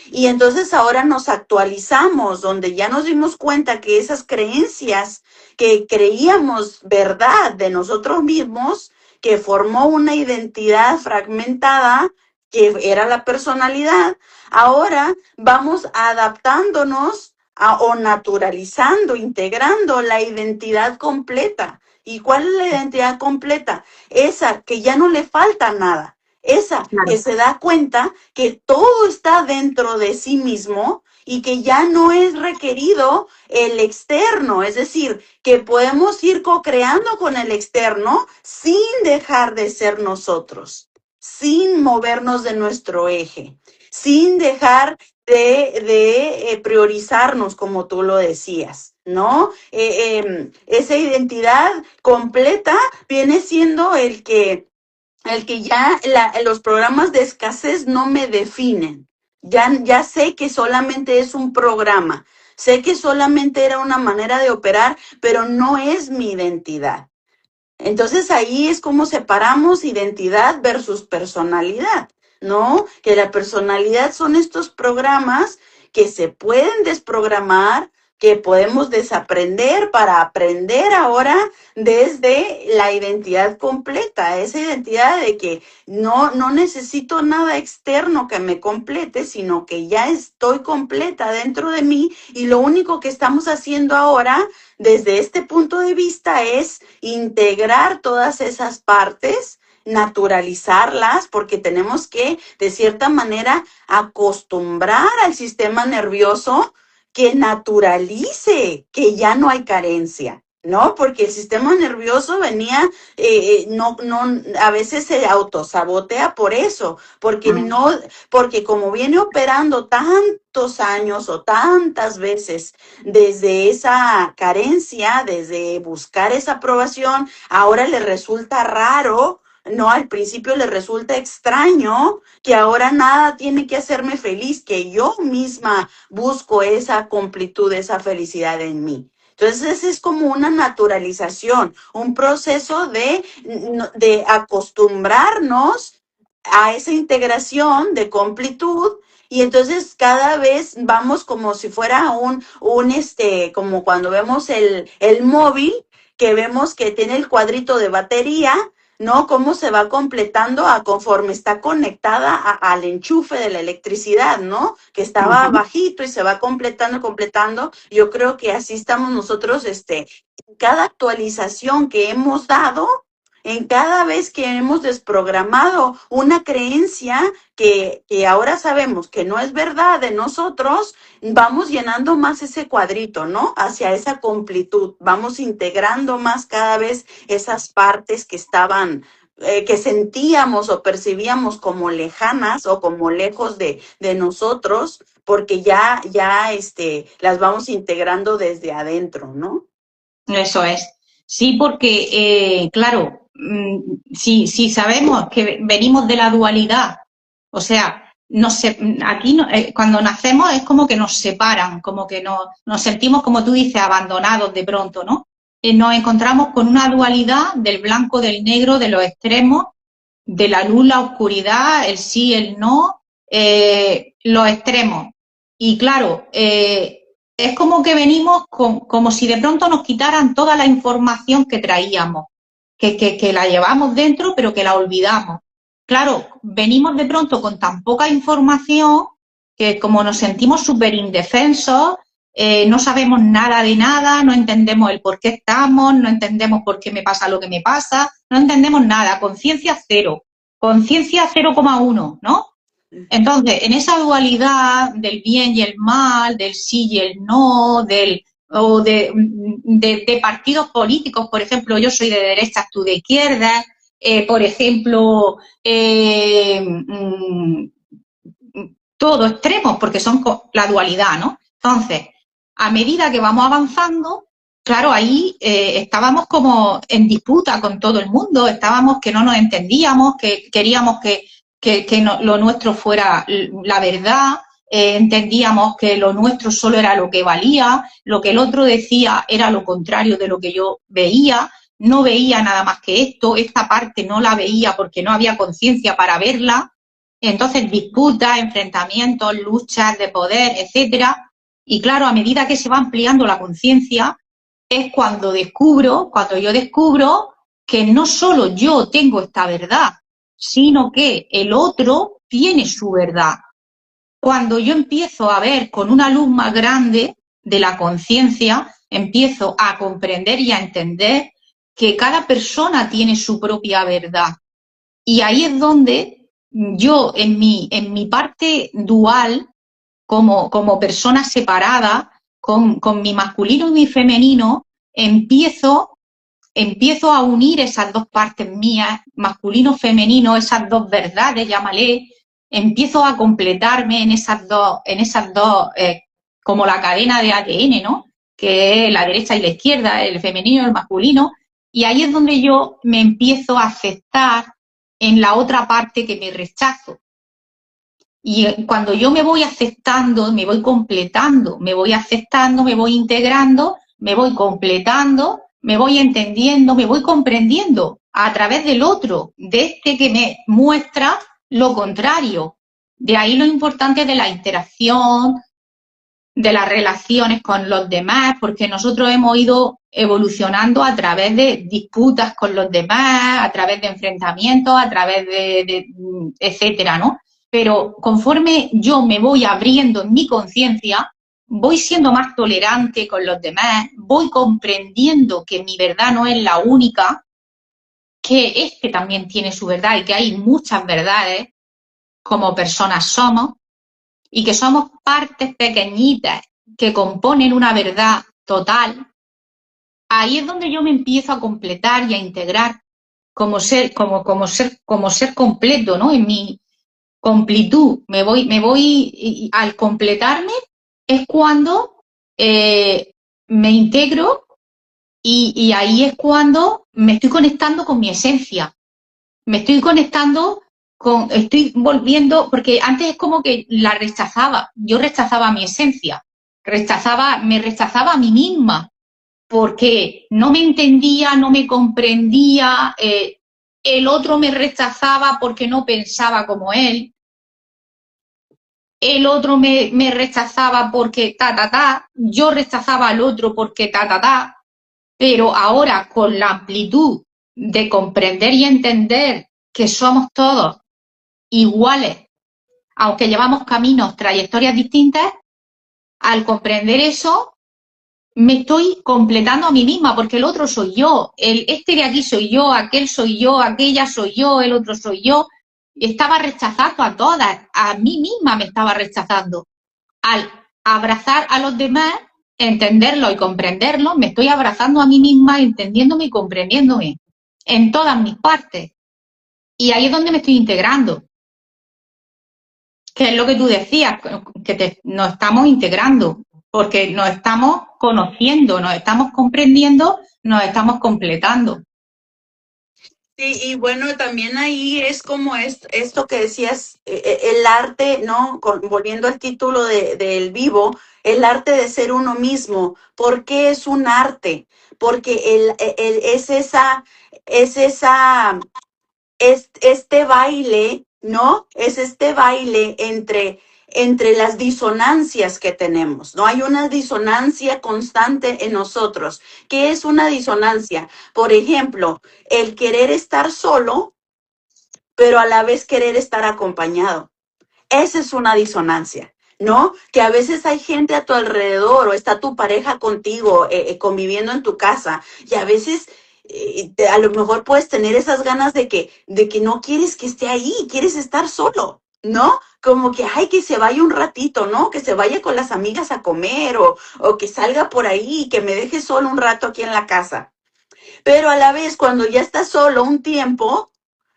y entonces ahora nos actualizamos, donde ya nos dimos cuenta que esas creencias que creíamos verdad de nosotros mismos, que formó una identidad fragmentada, que era la personalidad, ahora vamos adaptándonos o naturalizando, integrando la identidad completa. ¿Y cuál es la identidad completa? Esa que ya no le falta nada. Esa que Claro. se da cuenta que todo está dentro de sí mismo y que ya no es requerido el externo, es decir, que podemos ir co-creando con el externo sin dejar de ser nosotros, sin movernos de nuestro eje, sin dejar de priorizarnos, como tú lo decías, ¿no? Esa identidad completa viene siendo el que ya los programas de escasez no me definen. Ya sé que solamente es un programa. Sé que solamente era una manera de operar, pero no es mi identidad. Entonces ahí es como separamos identidad versus personalidad, ¿no? Que la personalidad son estos programas que se pueden desprogramar, que podemos desaprender para aprender ahora desde la identidad completa, esa identidad de que no necesito nada externo que me complete, sino que ya estoy completa dentro de mí y lo único que estamos haciendo ahora desde este punto de vista es integrar todas esas partes, naturalizarlas, porque tenemos que, de cierta manera, acostumbrar al sistema nervioso que naturalice que ya no hay carencia. ¿No? Porque el sistema nervioso venía, a veces se autosabotea por eso, porque como viene operando tantos años o tantas veces desde esa carencia, desde buscar esa aprobación, ahora le resulta raro, no, al principio le resulta extraño que ahora nada tiene que hacerme feliz, que yo misma busco esa completud, esa felicidad en mí. Entonces es como una naturalización, un proceso de acostumbrarnos a esa integración de completud y entonces cada vez vamos como si fuera como cuando vemos el móvil, que vemos que tiene el cuadrito de batería, ¿no? Cómo se va completando a conforme está conectada al enchufe de la electricidad, ¿no? Que estaba Ujú. bajito y se va completando, completando. Yo creo que así estamos nosotros, en cada actualización que hemos dado, en cada vez que hemos desprogramado una creencia que ahora sabemos que no es verdad de nosotros, vamos llenando más ese cuadrito, ¿no? Hacia esa completud, vamos integrando más cada vez esas partes que estaban que sentíamos o percibíamos como lejanas o como lejos de nosotros, porque ya las vamos integrando desde adentro, ¿no? Eso es. Sí, porque, claro, si sabemos que venimos de la dualidad, o sea, aquí cuando nacemos es como que nos separan, como que nos sentimos, como tú dices, abandonados de pronto, ¿no? Nos encontramos con una dualidad del blanco, del negro, de los extremos, de la luz, la oscuridad, el sí, el no, los extremos. Y claro, es como que venimos como si de pronto nos quitaran toda la información que traíamos, que la llevamos dentro, pero que la olvidamos. Claro, venimos de pronto con tan poca información que como nos sentimos súper indefensos, no sabemos nada de nada, no entendemos el por qué estamos, no entendemos por qué me pasa lo que me pasa, no entendemos nada, conciencia 0,1, ¿no? Entonces, en esa dualidad del bien y el mal, del sí y el no, o de partidos políticos, por ejemplo, yo soy de derechas, tú de izquierdas, por ejemplo, todo extremos, porque son la dualidad, ¿no? Entonces, a medida que vamos avanzando, claro, ahí estábamos como en disputa con todo el mundo, estábamos que no nos entendíamos, que queríamos que lo nuestro fuera la verdad, entendíamos que lo nuestro solo era lo que valía, lo que el otro decía era lo contrario de lo que yo veía, no veía nada más que esto, esta parte no la veía porque no había conciencia para verla, entonces disputas, enfrentamientos, luchas de poder, etcétera. Y claro, a medida que se va ampliando la conciencia, es cuando yo descubro que no solo yo tengo esta verdad, sino que el otro tiene su verdad. Cuando yo empiezo a ver con una luz más grande de la conciencia, empiezo a comprender y a entender que cada persona tiene su propia verdad. Y ahí es donde yo, en mi parte dual, como persona separada, con mi masculino y mi femenino, empiezo a unir esas dos partes mías, masculino, femenino, esas dos verdades, llámale, empiezo a completarme en esas dos, como la cadena de ADN, ¿no? Que es la derecha y la izquierda, el femenino y el masculino, y ahí es donde yo me empiezo a aceptar en la otra parte que me rechazo. Y cuando yo me voy aceptando, me voy completando, me voy aceptando, me voy integrando, me voy completando, me voy entendiendo, me voy comprendiendo a través del otro, de este que me muestra lo contrario. De ahí lo importante de la interacción, de las relaciones con los demás, porque nosotros hemos ido evolucionando a través de disputas con los demás, a través de enfrentamientos, a través de etcétera, ¿no? Pero conforme yo me voy abriendo en mi conciencia, voy siendo más tolerante con los demás, voy comprendiendo que mi verdad no es la única, que este también tiene su verdad y que hay muchas verdades como personas somos, y que somos partes pequeñitas que componen una verdad total, ahí es donde yo me empiezo a completar y a integrar como ser completo, ¿no? En mi completud. Y al completarme es cuando me integro y ahí es cuando me estoy conectando con mi esencia. Me estoy conectando estoy volviendo, porque antes es como que la rechazaba, yo rechazaba mi esencia, me rechazaba a mí misma, porque no me entendía, no me comprendía, el otro me rechazaba porque no pensaba como él, el otro me rechazaba porque yo rechazaba al otro porque pero ahora con la amplitud de comprender y entender que somos todos iguales, aunque llevamos caminos, trayectorias distintas, al comprender eso, me estoy completando a mí misma, porque el otro soy yo, este de aquí soy yo, aquel soy yo, aquella soy yo, el otro soy yo. Estaba rechazando a todas, a mí misma me estaba rechazando. Al abrazar a los demás, entenderlo y comprenderlo, me estoy abrazando a mí misma, entendiéndome y comprendiéndome en todas mis partes. Y ahí es donde me estoy integrando, que es lo que tú decías, que nos estamos integrando, porque nos estamos conociendo, nos estamos comprendiendo, nos estamos completando. Sí, y bueno, también ahí es como esto que decías, el arte, ¿no? Volviendo al título del vivo, el arte de ser uno mismo. ¿Por qué es un arte? Porque es esa es este baile, ¿no? Es este baile entre las disonancias que tenemos, ¿no? Hay una disonancia constante en nosotros. ¿Qué es una disonancia? Por ejemplo, el querer estar solo, pero a la vez querer estar acompañado. Esa es una disonancia, ¿no? Que a veces hay gente a tu alrededor o está tu pareja contigo conviviendo en tu casa y a veces a lo mejor puedes tener esas ganas de que no quieres que esté ahí, quieres estar solo, ¿no? Como que, ay, que se vaya un ratito, ¿no? Que se vaya con las amigas a comer o que salga por ahí y que me deje solo un rato aquí en la casa. Pero a la vez, cuando ya estás solo un tiempo,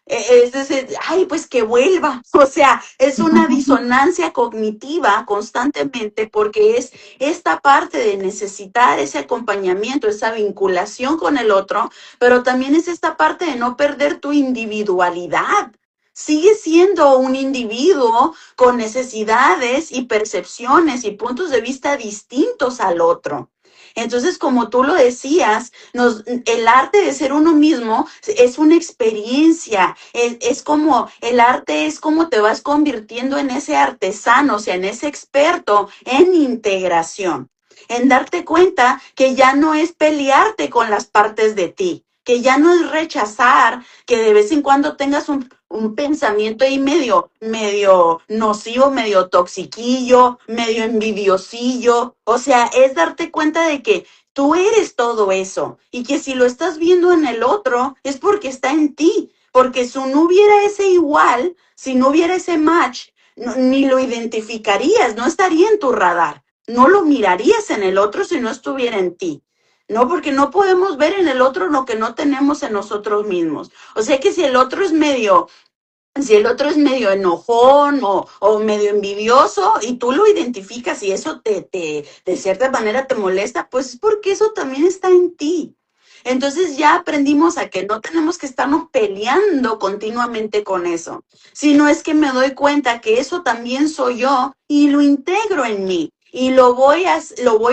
es decir, ay, pues que vuelva. O sea, es una disonancia cognitiva constantemente porque es esta parte de necesitar ese acompañamiento, esa vinculación con el otro, pero también es esta parte de no perder tu individualidad. Sigue siendo un individuo con necesidades y percepciones y puntos de vista distintos al otro. Entonces, como tú lo decías, el arte de ser uno mismo es una experiencia, es como, el arte es como te vas convirtiendo en ese artesano, o sea, en ese experto en integración, en darte cuenta que ya no es pelearte con las partes de ti, que ya no es rechazar, que de vez en cuando tengas un pensamiento ahí medio nocivo, medio toxiquillo, medio envidiosillo. O sea, es darte cuenta de que tú eres todo eso y que si lo estás viendo en el otro es porque está en ti, porque si no hubiera ese igual, si no hubiera ese match, ni lo identificarías, no estaría en tu radar, no lo mirarías en el otro si no estuviera en ti. No, porque no podemos ver en el otro lo que no tenemos en nosotros mismos. O sea que si el otro es medio enojón o medio envidioso y tú lo identificas y eso de cierta manera te molesta, pues es porque eso también está en ti. Entonces ya aprendimos a que no tenemos que estarnos peleando continuamente con eso, sino es que me doy cuenta que eso también soy yo y lo integro en mí. Y lo voy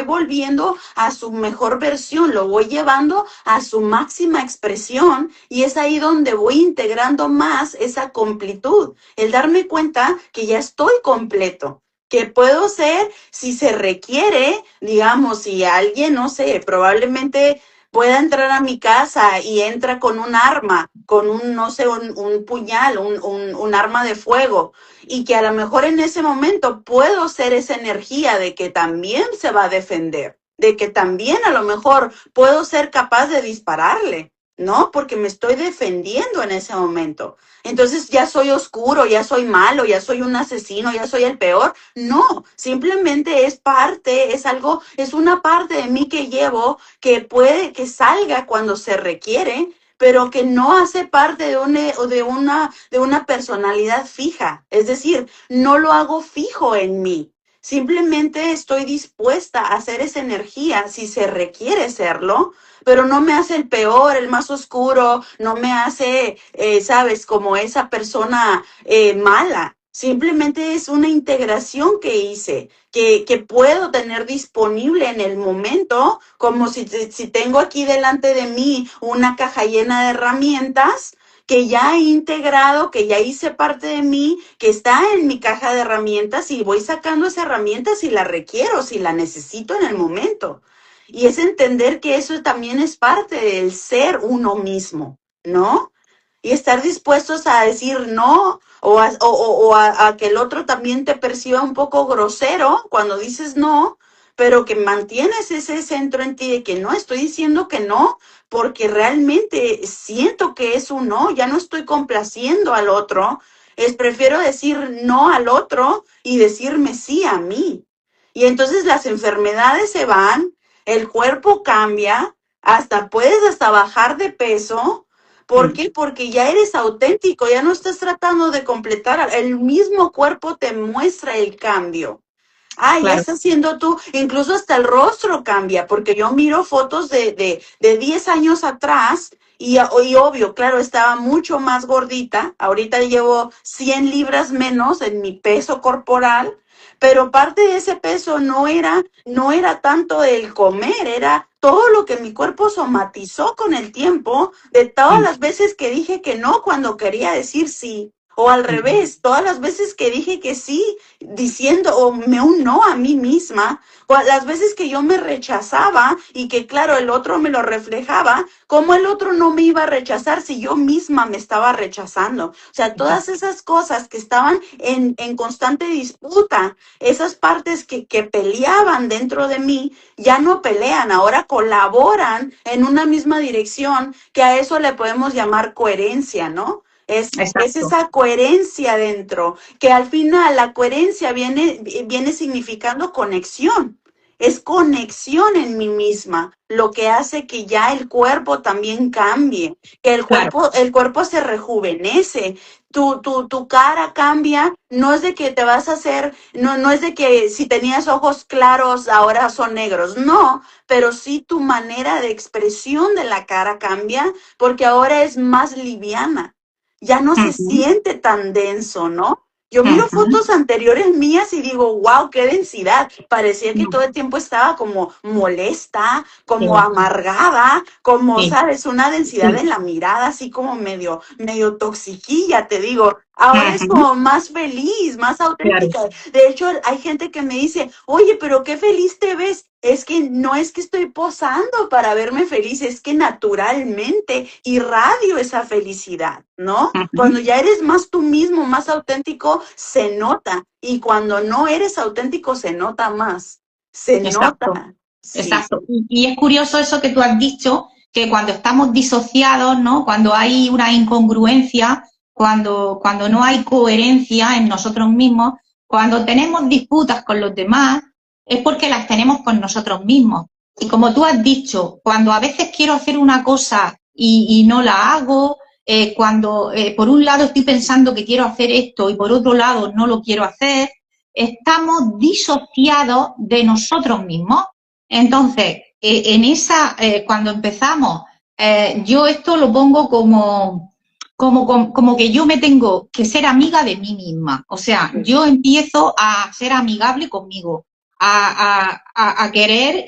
volviendo a su mejor versión, lo voy llevando a su máxima expresión y es ahí donde voy integrando más esa completud, el darme cuenta que ya estoy completo, que puedo ser, si se requiere, digamos, si alguien, no sé, probablemente pueda entrar a mi casa y entra con un arma, con no sé, un puñal, un arma de fuego, y que a lo mejor en ese momento puedo ser esa energía de que también se va a defender, de que también a lo mejor puedo ser capaz de dispararle, ¿no? Porque me estoy defendiendo en ese momento. Entonces ya soy oscuro, ya soy malo, ya soy un asesino, ya soy el peor. No, simplemente es parte, es algo, es una parte de mí que llevo que puede que salga cuando se requiere, pero que no hace parte de una personalidad fija. Es decir, no lo hago fijo en mí. Simplemente estoy dispuesta a hacer esa energía si se requiere serlo, pero no me hace el peor, el más oscuro, no me hace, sabes, como esa persona mala. Simplemente es una integración que hice, que puedo tener disponible en el momento, como si tengo aquí delante de mí una caja llena de herramientas que ya he integrado, que ya hice parte de mí, que está en mi caja de herramientas y voy sacando esa herramienta si la requiero, si la necesito en el momento. Y es entender que eso también es parte del ser uno mismo, ¿no? Y estar dispuestos a decir no o a que el otro también te perciba un poco grosero cuando dices no, pero que mantienes ese centro en ti de que no estoy diciendo que no, porque realmente siento que es un no, ya no estoy complaciendo al otro, prefiero decir no al otro y decirme sí a mí. Y entonces las enfermedades se van, el cuerpo cambia, hasta puedes hasta bajar de peso, ¿Por qué? Porque ya eres auténtico, ya no estás tratando de completar, el mismo cuerpo te muestra el cambio. Ah, ya claro, estás siendo tú, incluso hasta el rostro cambia, porque yo miro fotos de 10 años atrás y obvio, claro, estaba mucho más gordita, ahorita llevo 100 libras menos en mi peso corporal, pero parte de ese peso no era tanto el comer, era todo lo que mi cuerpo somatizó con el tiempo, de todas mm, las veces que dije que no cuando quería decir sí. O al mm, revés, todas las veces que dije que sí, diciendo o me un no a mí misma, las veces que yo me rechazaba y que claro, el otro me lo reflejaba, ¿cómo el otro no me iba a rechazar si yo misma me estaba rechazando? O sea, todas exacto, esas cosas que estaban en constante disputa, esas partes que peleaban dentro de mí, ya no pelean, ahora colaboran en una misma dirección, que a eso le podemos llamar coherencia, ¿no? Es exacto, esa coherencia dentro, que al final la coherencia viene significando conexión. Es conexión en mí misma, lo que hace que ya el cuerpo también cambie, que claro, el cuerpo se rejuvenece, tu cara cambia, no es de que te vas a hacer, no es de que si tenías ojos claros ahora son negros, no, pero sí tu manera de expresión de la cara cambia porque ahora es más liviana, ya no se ujú, siente tan denso, ¿no? Yo miro ujú, fotos anteriores mías y digo, wow, qué densidad. Parecía que todo mm, el tiempo estaba como molesta, como sí, amargada, como, sí, sabes, una densidad sí, en la mirada, así como medio toxiquilla, te digo. Ahora es ujú, como más feliz, más claro, auténtica. De hecho, hay gente que me dice, oye, pero qué feliz te ves. Es que no es que estoy posando para verme feliz, es que naturalmente irradio esa felicidad, ¿no? Cuando ujú, ya eres más tú mismo, más auténtico, se nota. Y cuando no eres auténtico, se nota más. Se exacto. nota. Sí, Exacto. sí. Y es curioso eso que tú has dicho, que cuando estamos disociados, ¿no? Cuando hay una incongruencia, cuando no hay coherencia en nosotros mismos, cuando tenemos disputas con los demás, es porque las tenemos con nosotros mismos. Y como tú has dicho, cuando a veces quiero hacer una cosa y no la hago, cuando por un lado estoy pensando que quiero hacer esto y por otro lado no lo quiero hacer, estamos disociados de nosotros mismos. Entonces, cuando empezamos, yo esto lo pongo como que yo me tengo que ser amiga de mí misma. O sea, yo empiezo a ser amigable conmigo, a querer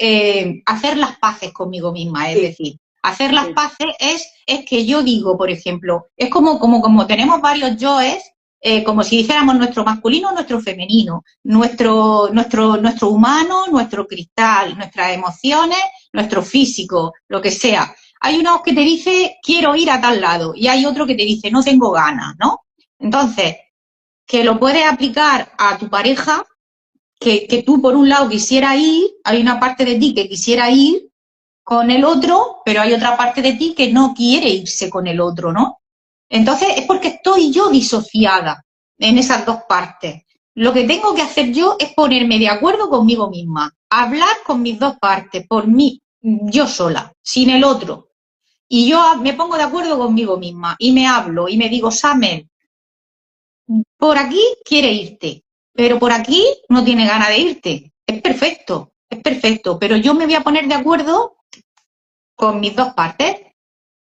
hacer las paces conmigo misma. Es Sí, decir, hacer las sí, paces es que yo digo, por ejemplo, es como tenemos varios yoes, como si dijéramos nuestro masculino, nuestro femenino, nuestro humano, nuestro cristal, nuestras emociones, nuestro físico, lo que sea. Hay uno que te dice, quiero ir a tal lado, y hay otro que te dice, no tengo ganas, ¿no? Entonces, que lo puedes aplicar a tu pareja, que tú por un lado quisieras ir, hay una parte de ti que quisiera ir con el otro, pero hay otra parte de ti que no quiere irse con el otro, ¿no? Entonces es porque estoy yo disociada en esas dos partes. Lo que tengo que hacer yo es ponerme de acuerdo conmigo misma, hablar con mis dos partes, por mí, yo sola, sin el otro. Y yo me pongo de acuerdo conmigo misma y me hablo y me digo, Samuel, por aquí quiere irte, pero por aquí no tiene ganas de irte. Es perfecto, pero yo me voy a poner de acuerdo con mis dos partes,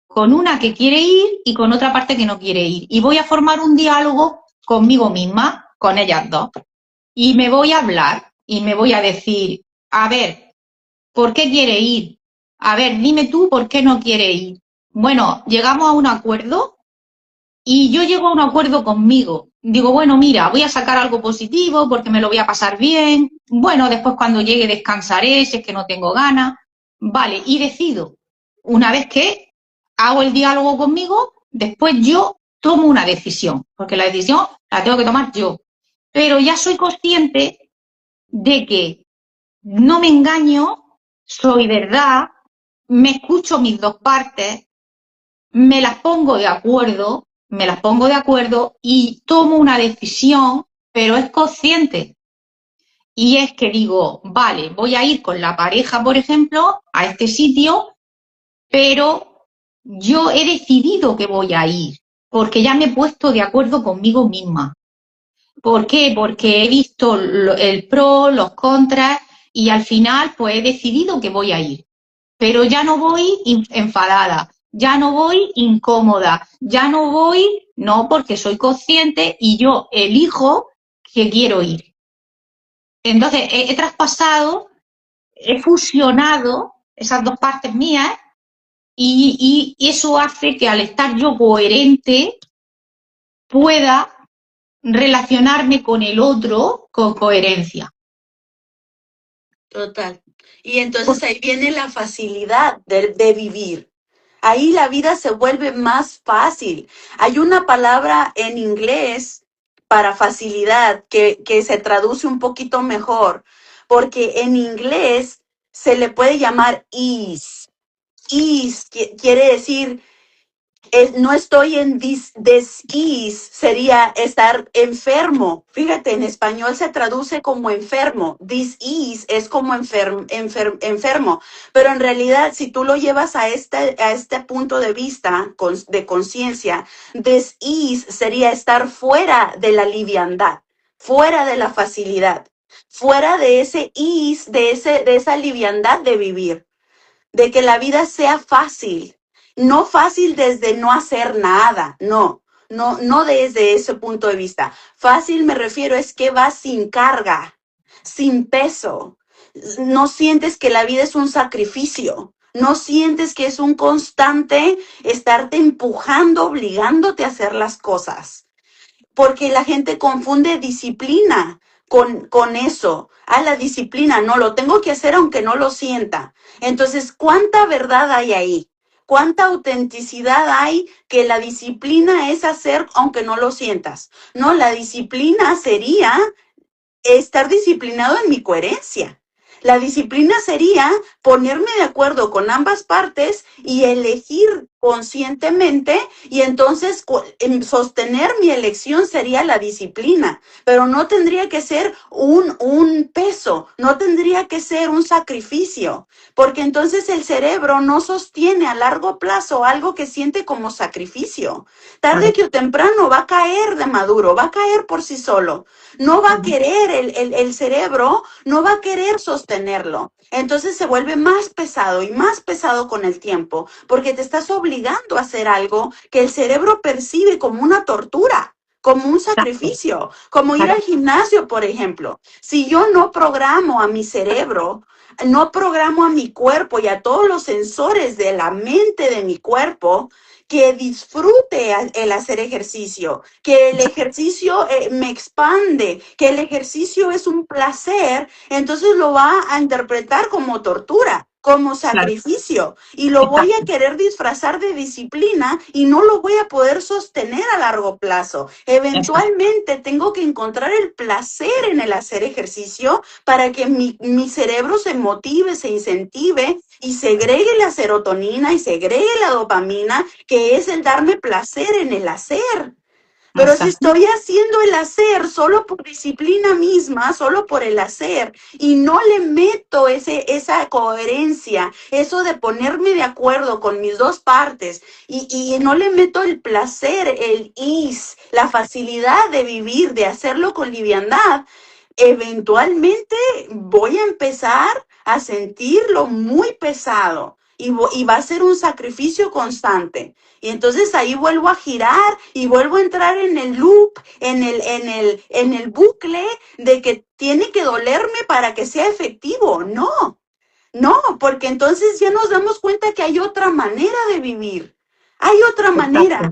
con una que quiere ir y con otra parte que no quiere ir. Y voy a formar un diálogo conmigo misma, con ellas dos. Y me voy a hablar y me voy a decir, a ver, ¿por qué quiere ir? A ver, dime tú por qué no quiere ir. Bueno, llegamos a un acuerdo y yo llego a un acuerdo conmigo. Digo, bueno, mira, voy a sacar algo positivo porque me lo voy a pasar bien. Bueno, después cuando llegue descansaré, si es que no tengo ganas. Vale, y decido. Una vez que hago el diálogo conmigo, después yo tomo una decisión, porque la decisión la tengo que tomar yo. Pero ya soy consciente de que no me engaño, soy verdad, me escucho mis dos partes, me las pongo de acuerdo y tomo una decisión, pero es consciente. Y es que digo, vale, voy a ir con la pareja, por ejemplo, a este sitio, pero yo he decidido que voy a ir, porque ya me he puesto de acuerdo conmigo misma. ¿Por qué? Porque he visto el pro, los contras y al final pues he decidido que voy a ir. Pero ya no voy enfadada, ya no voy incómoda, ya no voy, no, porque soy consciente y yo elijo que quiero ir. Entonces he traspasado, he fusionado esas dos partes mías y eso hace que al estar yo coherente pueda relacionarme con el otro con coherencia. Total. Y entonces ahí viene la facilidad de vivir. Ahí la vida se vuelve más fácil. Hay una palabra en inglés para facilidad que se traduce un poquito mejor, porque en inglés se le puede llamar ease. Ease quiere decir no estoy en dis-ease, sería estar enfermo. Fíjate, en español se traduce como enfermo. Dis-ease es como enfermo. Pero en realidad, si tú lo llevas a este punto de vista de conciencia, dis-ease sería estar fuera de la liviandad, fuera de la facilidad, fuera de ese ease, de esa liviandad de vivir, de que la vida sea fácil, no fácil desde no hacer nada, no desde ese punto de vista. Fácil me refiero es que vas sin carga, sin peso, no sientes que la vida es un sacrificio, no sientes que es un constante estarte empujando, obligándote a hacer las cosas, porque la gente confunde disciplina con eso. Ah, la disciplina, no, lo tengo que hacer aunque no lo sienta. Entonces, ¿cuánta verdad hay ahí? ¿Cuánta autenticidad hay que la disciplina es hacer aunque no lo sientas? No, la disciplina sería estar disciplinado en mi coherencia. La disciplina sería ponerme de acuerdo con ambas partes y elegir conscientemente, y entonces sostener mi elección sería la disciplina, pero no tendría que ser un peso, no tendría que ser un sacrificio, porque entonces el cerebro no sostiene a largo plazo algo que siente como sacrificio. Tarde que o temprano va a caer de maduro, va a caer por sí solo. No va a querer, el cerebro no va a querer sostenerlo. Entonces se vuelve más pesado y más pesado con el tiempo, porque te estás obligando a hacer algo que el cerebro percibe como una tortura, como un sacrificio, como ir al gimnasio, por ejemplo. Si yo no programo a mi cerebro, no programo a mi cuerpo y a todos los sensores de la mente de mi cuerpo, que disfrute el hacer ejercicio, que el ejercicio me expande, que el ejercicio es un placer, entonces lo va a interpretar como tortura, como sacrificio, y lo voy a querer disfrazar de disciplina y no lo voy a poder sostener a largo plazo. Eventualmente tengo que encontrar el placer en el hacer ejercicio para que mi cerebro se motive, se incentive y segregue la serotonina y segregue la dopamina, que es el darme placer en el hacer. Pero si estoy haciendo el hacer solo por disciplina misma, solo por el hacer, y no le meto esa coherencia, eso de ponerme de acuerdo con mis dos partes, y no le meto el placer, el ease, la facilidad de vivir, de hacerlo con liviandad, eventualmente voy a empezar a sentirlo muy pesado y va a ser un sacrificio constante. Y entonces ahí vuelvo a girar y vuelvo a entrar en el loop, en el bucle de que tiene que dolerme para que sea efectivo. No, porque entonces ya nos damos cuenta que hay otra manera de vivir. Hay otra manera.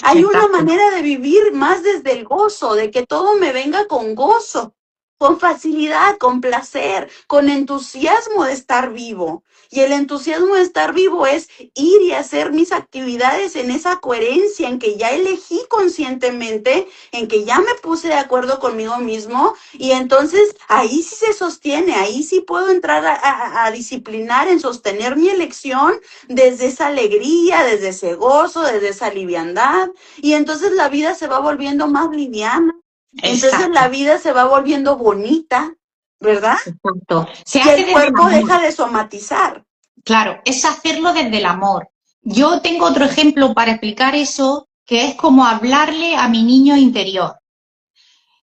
Hay una manera de vivir más desde el gozo, de que todo me venga con gozo, con facilidad, con placer, con entusiasmo de estar vivo. Y el entusiasmo de estar vivo es ir y hacer mis actividades en esa coherencia, en que ya elegí conscientemente, en que ya me puse de acuerdo conmigo mismo, y entonces ahí sí se sostiene, ahí sí puedo entrar a disciplinar en sostener mi elección desde esa alegría, desde ese gozo, desde esa liviandad, y entonces la vida se va volviendo más liviana. Entonces la vida se va volviendo bonita, ¿verdad? Exacto. Y el cuerpo deja de somatizar. Claro, es hacerlo desde el amor. Yo tengo otro ejemplo para explicar eso, que es como hablarle a mi niño interior.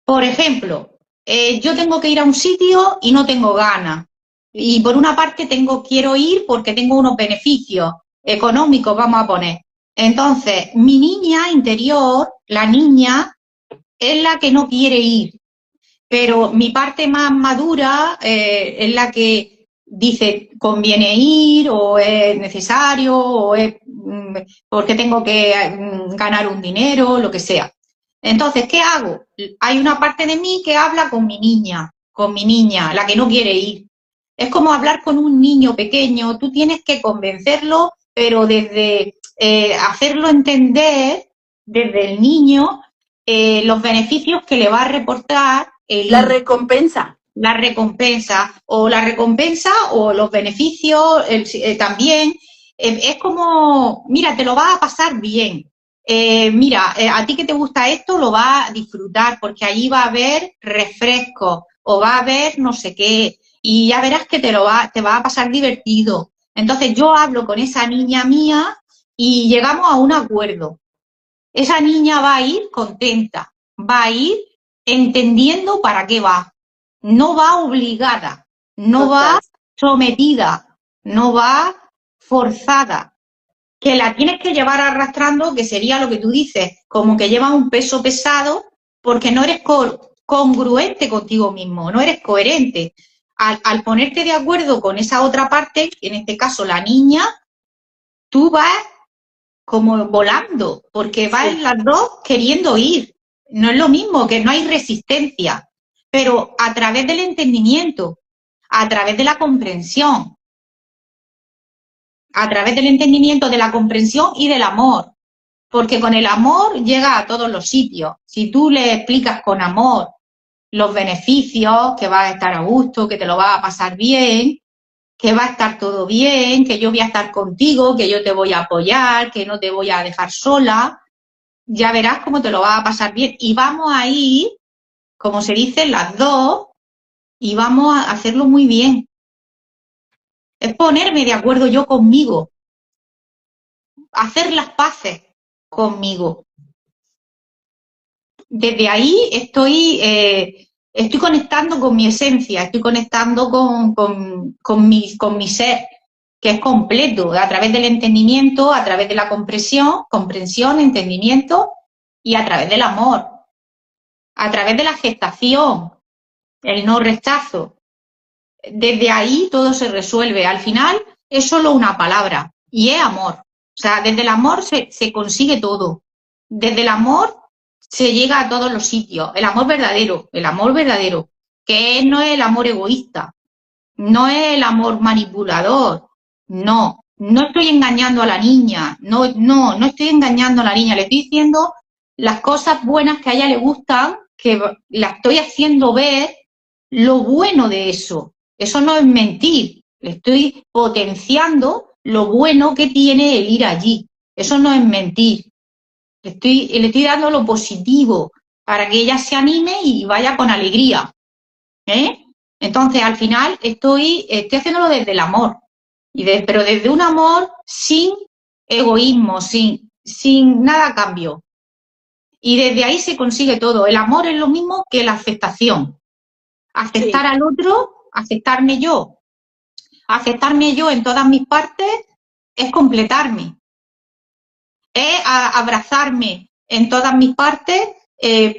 Por ejemplo, yo tengo que ir a un sitio y no tengo ganas. Y por una parte quiero ir porque tengo unos beneficios económicos, vamos a poner. Entonces, mi niña interior, la niña, es la que no quiere ir. Pero mi parte más madura es la que dice conviene ir o es necesario o es porque tengo que ganar un dinero, lo que sea. Entonces, ¿qué hago? Hay una parte de mí que habla con mi niña, la que no quiere ir. Es como hablar con un niño pequeño, tú tienes que convencerlo, pero desde hacerlo entender, desde el niño, los beneficios que le va a reportar el La ir. recompensa. La recompensa o los beneficios también. Es como, mira, te lo vas a pasar bien. Mira, a ti que te gusta esto lo vas a disfrutar porque allí va a haber refresco o va a haber no sé qué y ya verás que te va a pasar divertido. Entonces yo hablo con esa niña mía y llegamos a un acuerdo. Esa niña va a ir contenta, va a ir entendiendo para qué va. No va obligada, no va Total. sometida, no va forzada. Que la tienes que llevar arrastrando, que sería lo que tú dices, como que llevas un peso pesado porque no eres congruente contigo mismo, no eres coherente. Al ponerte de acuerdo con esa otra parte, en este caso la niña, tú vas como volando, porque Sí. van las dos queriendo ir. No es lo mismo, que no hay resistencia, pero a través del entendimiento, a través de la comprensión, a través del entendimiento, de la comprensión y del amor, porque con el amor llega a todos los sitios. Si tú le explicas con amor los beneficios, que vas a estar a gusto, que te lo vas a pasar bien, que va a estar todo bien, que yo voy a estar contigo, que yo te voy a apoyar, que no te voy a dejar sola, ya verás cómo te lo vas a pasar bien. Y vamos a ir, como se dice, las dos, y vamos a hacerlo muy bien. Es ponerme de acuerdo yo conmigo, hacer las paces conmigo. Desde ahí estoy conectando con mi esencia, estoy conectando con mi ser, que es completo, a través del entendimiento, a través de la comprensión, entendimiento y a través del amor, a través de la aceptación, el no rechazo. Desde ahí todo se resuelve. Al final es solo una palabra y es amor. O sea, desde el amor se consigue todo. Desde el amor se llega a todos los sitios. El amor verdadero, que no es el amor egoísta, no es el amor manipulador, no, no estoy engañando a la niña, no estoy engañando a la niña, le estoy diciendo las cosas buenas que a ella le gustan, que la estoy haciendo ver lo bueno de eso. Eso no es mentir, le estoy potenciando lo bueno que tiene el ir allí. Eso no es mentir. Le estoy dando lo positivo para que ella se anime y vaya con alegría. ¿Eh? Entonces, al final, estoy haciéndolo desde el amor, pero desde un amor sin egoísmo, sin nada a cambio. Y desde ahí se consigue todo. El amor es lo mismo que la aceptación. Aceptar Sí. al otro, aceptarme yo en todas mis partes es completarme, es abrazarme en todas mis partes,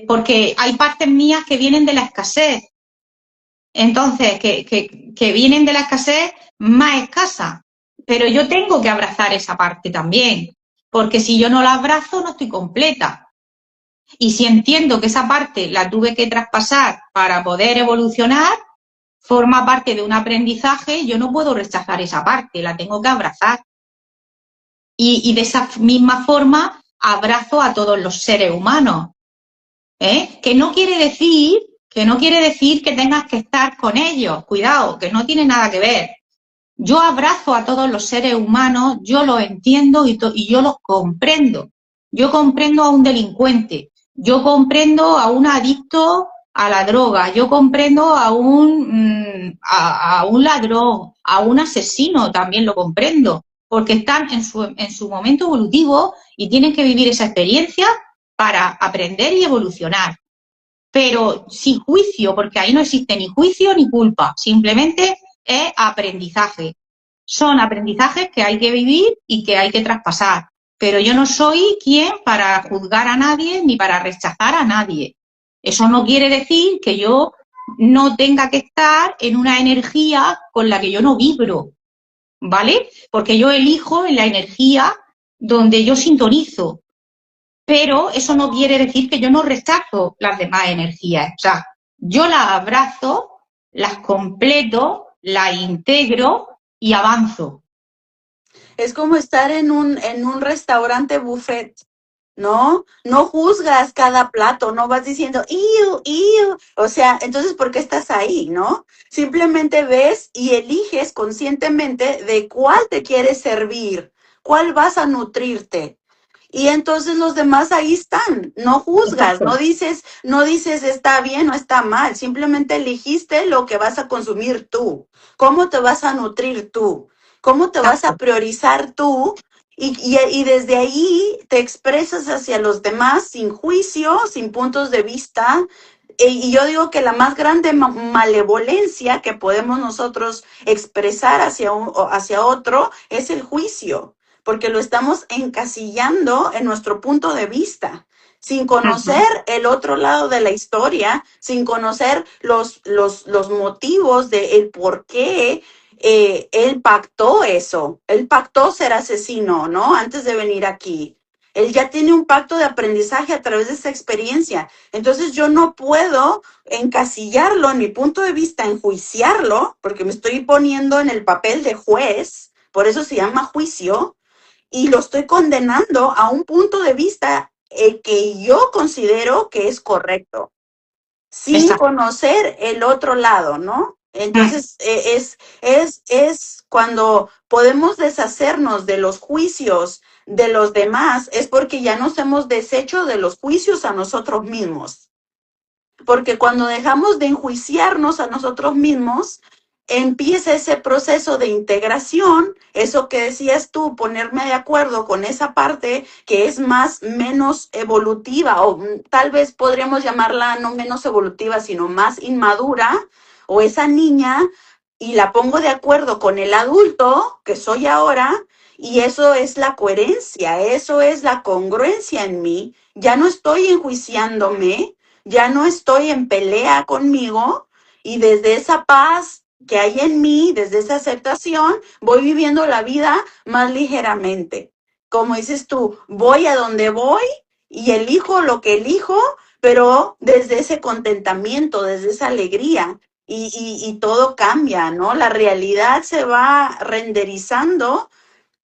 porque hay partes mías que vienen de la escasez. Entonces, que vienen de la escasez más escasa. Pero yo tengo que abrazar esa parte también, porque si yo no la abrazo no estoy completa. Y si entiendo que esa parte la tuve que traspasar para poder evolucionar, forma parte de un aprendizaje, yo no puedo rechazar esa parte, la tengo que abrazar. Y de esa misma forma abrazo a todos los seres humanos. Que no quiere decir que tengas que estar con ellos, cuidado, que no tiene nada que ver. Yo abrazo a todos los seres humanos, yo los entiendo y yo los comprendo. Yo comprendo a un delincuente, yo comprendo a un adicto a la droga, yo comprendo a un ladrón, a un asesino, también lo comprendo, porque están en su momento evolutivo y tienen que vivir esa experiencia para aprender y evolucionar. Pero sin juicio, porque ahí no existe ni juicio ni culpa, simplemente es aprendizaje. Son aprendizajes que hay que vivir y que hay que traspasar. Pero yo no soy quien para juzgar a nadie ni para rechazar a nadie. Eso no quiere decir que yo no tenga que estar en una energía con la que yo no vibro, ¿vale? Porque yo elijo en la energía donde yo sintonizo, pero eso no quiere decir que yo no rechazo las demás energías. O sea, yo las abrazo, las completo, las integro y avanzo. Es como estar en un restaurante buffet, ¿no? No juzgas cada plato, no vas diciendo, ¡iu, iu! O sea, entonces, ¿por qué estás ahí, no? Simplemente ves y eliges conscientemente de cuál te quieres servir, cuál vas a nutrirte. Y entonces los demás ahí están, no juzgas, Exacto. no dices está bien o está mal, simplemente elegiste lo que vas a consumir tú, cómo te vas a nutrir tú, cómo te vas a Exacto. priorizar tú y desde ahí te expresas hacia los demás sin juicio, sin puntos de vista. Y yo digo que la más grande malevolencia que podemos nosotros expresar hacia otro es el juicio, porque lo estamos encasillando en nuestro punto de vista, sin conocer el otro lado de la historia, sin conocer los motivos de el por qué él pactó eso, él pactó ser asesino, ¿no? Antes de venir aquí. Él ya tiene un pacto de aprendizaje a través de esa experiencia. Entonces yo no puedo encasillarlo en mi punto de vista, enjuiciarlo, porque me estoy poniendo en el papel de juez, por eso se llama juicio, y lo estoy condenando a un punto de vista que yo considero que es correcto, sin Exacto. conocer el otro lado, ¿no? Entonces, es cuando podemos deshacernos de los juicios de los demás, es porque ya nos hemos deshecho de los juicios a nosotros mismos. Porque cuando dejamos de enjuiciarnos a nosotros mismos, empieza ese proceso de integración, eso que decías tú, ponerme de acuerdo con esa parte que es menos evolutiva, o tal vez podríamos llamarla no menos evolutiva, sino más inmadura, o esa niña, y la pongo de acuerdo con el adulto que soy ahora, y eso es la coherencia, eso es la congruencia en mí. Ya no estoy enjuiciándome, ya no estoy en pelea conmigo, y desde esa paz que hay en mí, desde esa aceptación, voy viviendo la vida más ligeramente. Como dices tú, voy a donde voy y elijo lo que elijo, pero desde ese contentamiento, desde esa alegría. Y todo cambia, ¿no? La realidad se va renderizando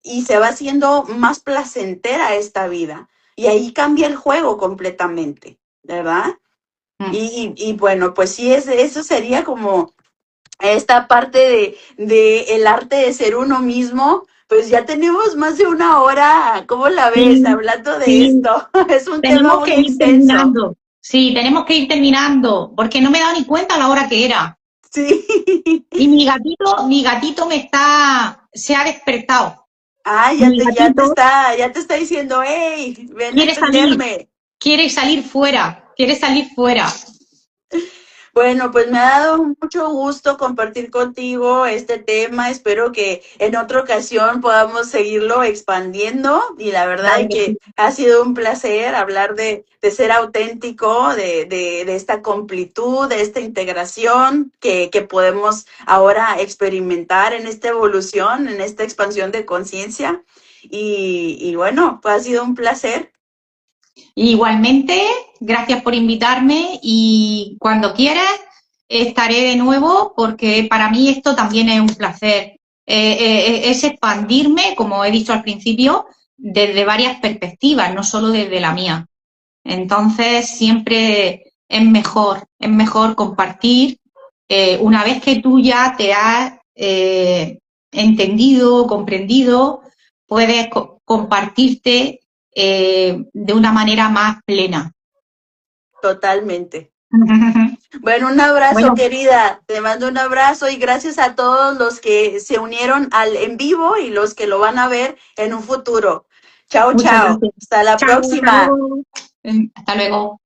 y se va haciendo más placentera esta vida. Y ahí cambia el juego completamente, ¿verdad? Y bueno, pues sí, eso sería como esta parte de el arte de ser uno mismo. Pues ya tenemos más de una hora, ¿cómo la ves? Sí, Hablando de sí, esto. Es un tema tenemos muy que ir extenso. terminando. Sí, tenemos que ir terminando, porque no me he dado ni cuenta a la hora que era. Sí. Y mi gatito se ha despertado. Ah, Mi gatito ya te está diciendo, hey, ven a quiere salir, atenderme. quiere salir fuera. Bueno, pues me ha dado mucho gusto compartir contigo este tema. Espero que en otra ocasión podamos seguirlo expandiendo. Y la verdad Claro es que que sí. ha sido un placer hablar de ser auténtico, de esta completud, de esta integración que podemos ahora experimentar en esta evolución, en esta expansión de conciencia. Y bueno, pues ha sido un placer. Igualmente, gracias por invitarme y cuando quieras estaré de nuevo porque para mí esto también es un placer. Es expandirme, como he dicho al principio, desde varias perspectivas, no solo desde la mía. Entonces, siempre es mejor compartir. Una vez que tú ya te has entendido, comprendido, puedes compartirte de una manera más plena. Totalmente. Bueno, un abrazo, Bueno, querida. Te mando un abrazo y gracias a todos los que se unieron al en vivo y los que lo van a ver en un futuro. Chao, muchas chao. gracias. Hasta la Chao, hasta próxima. luego. Hasta luego.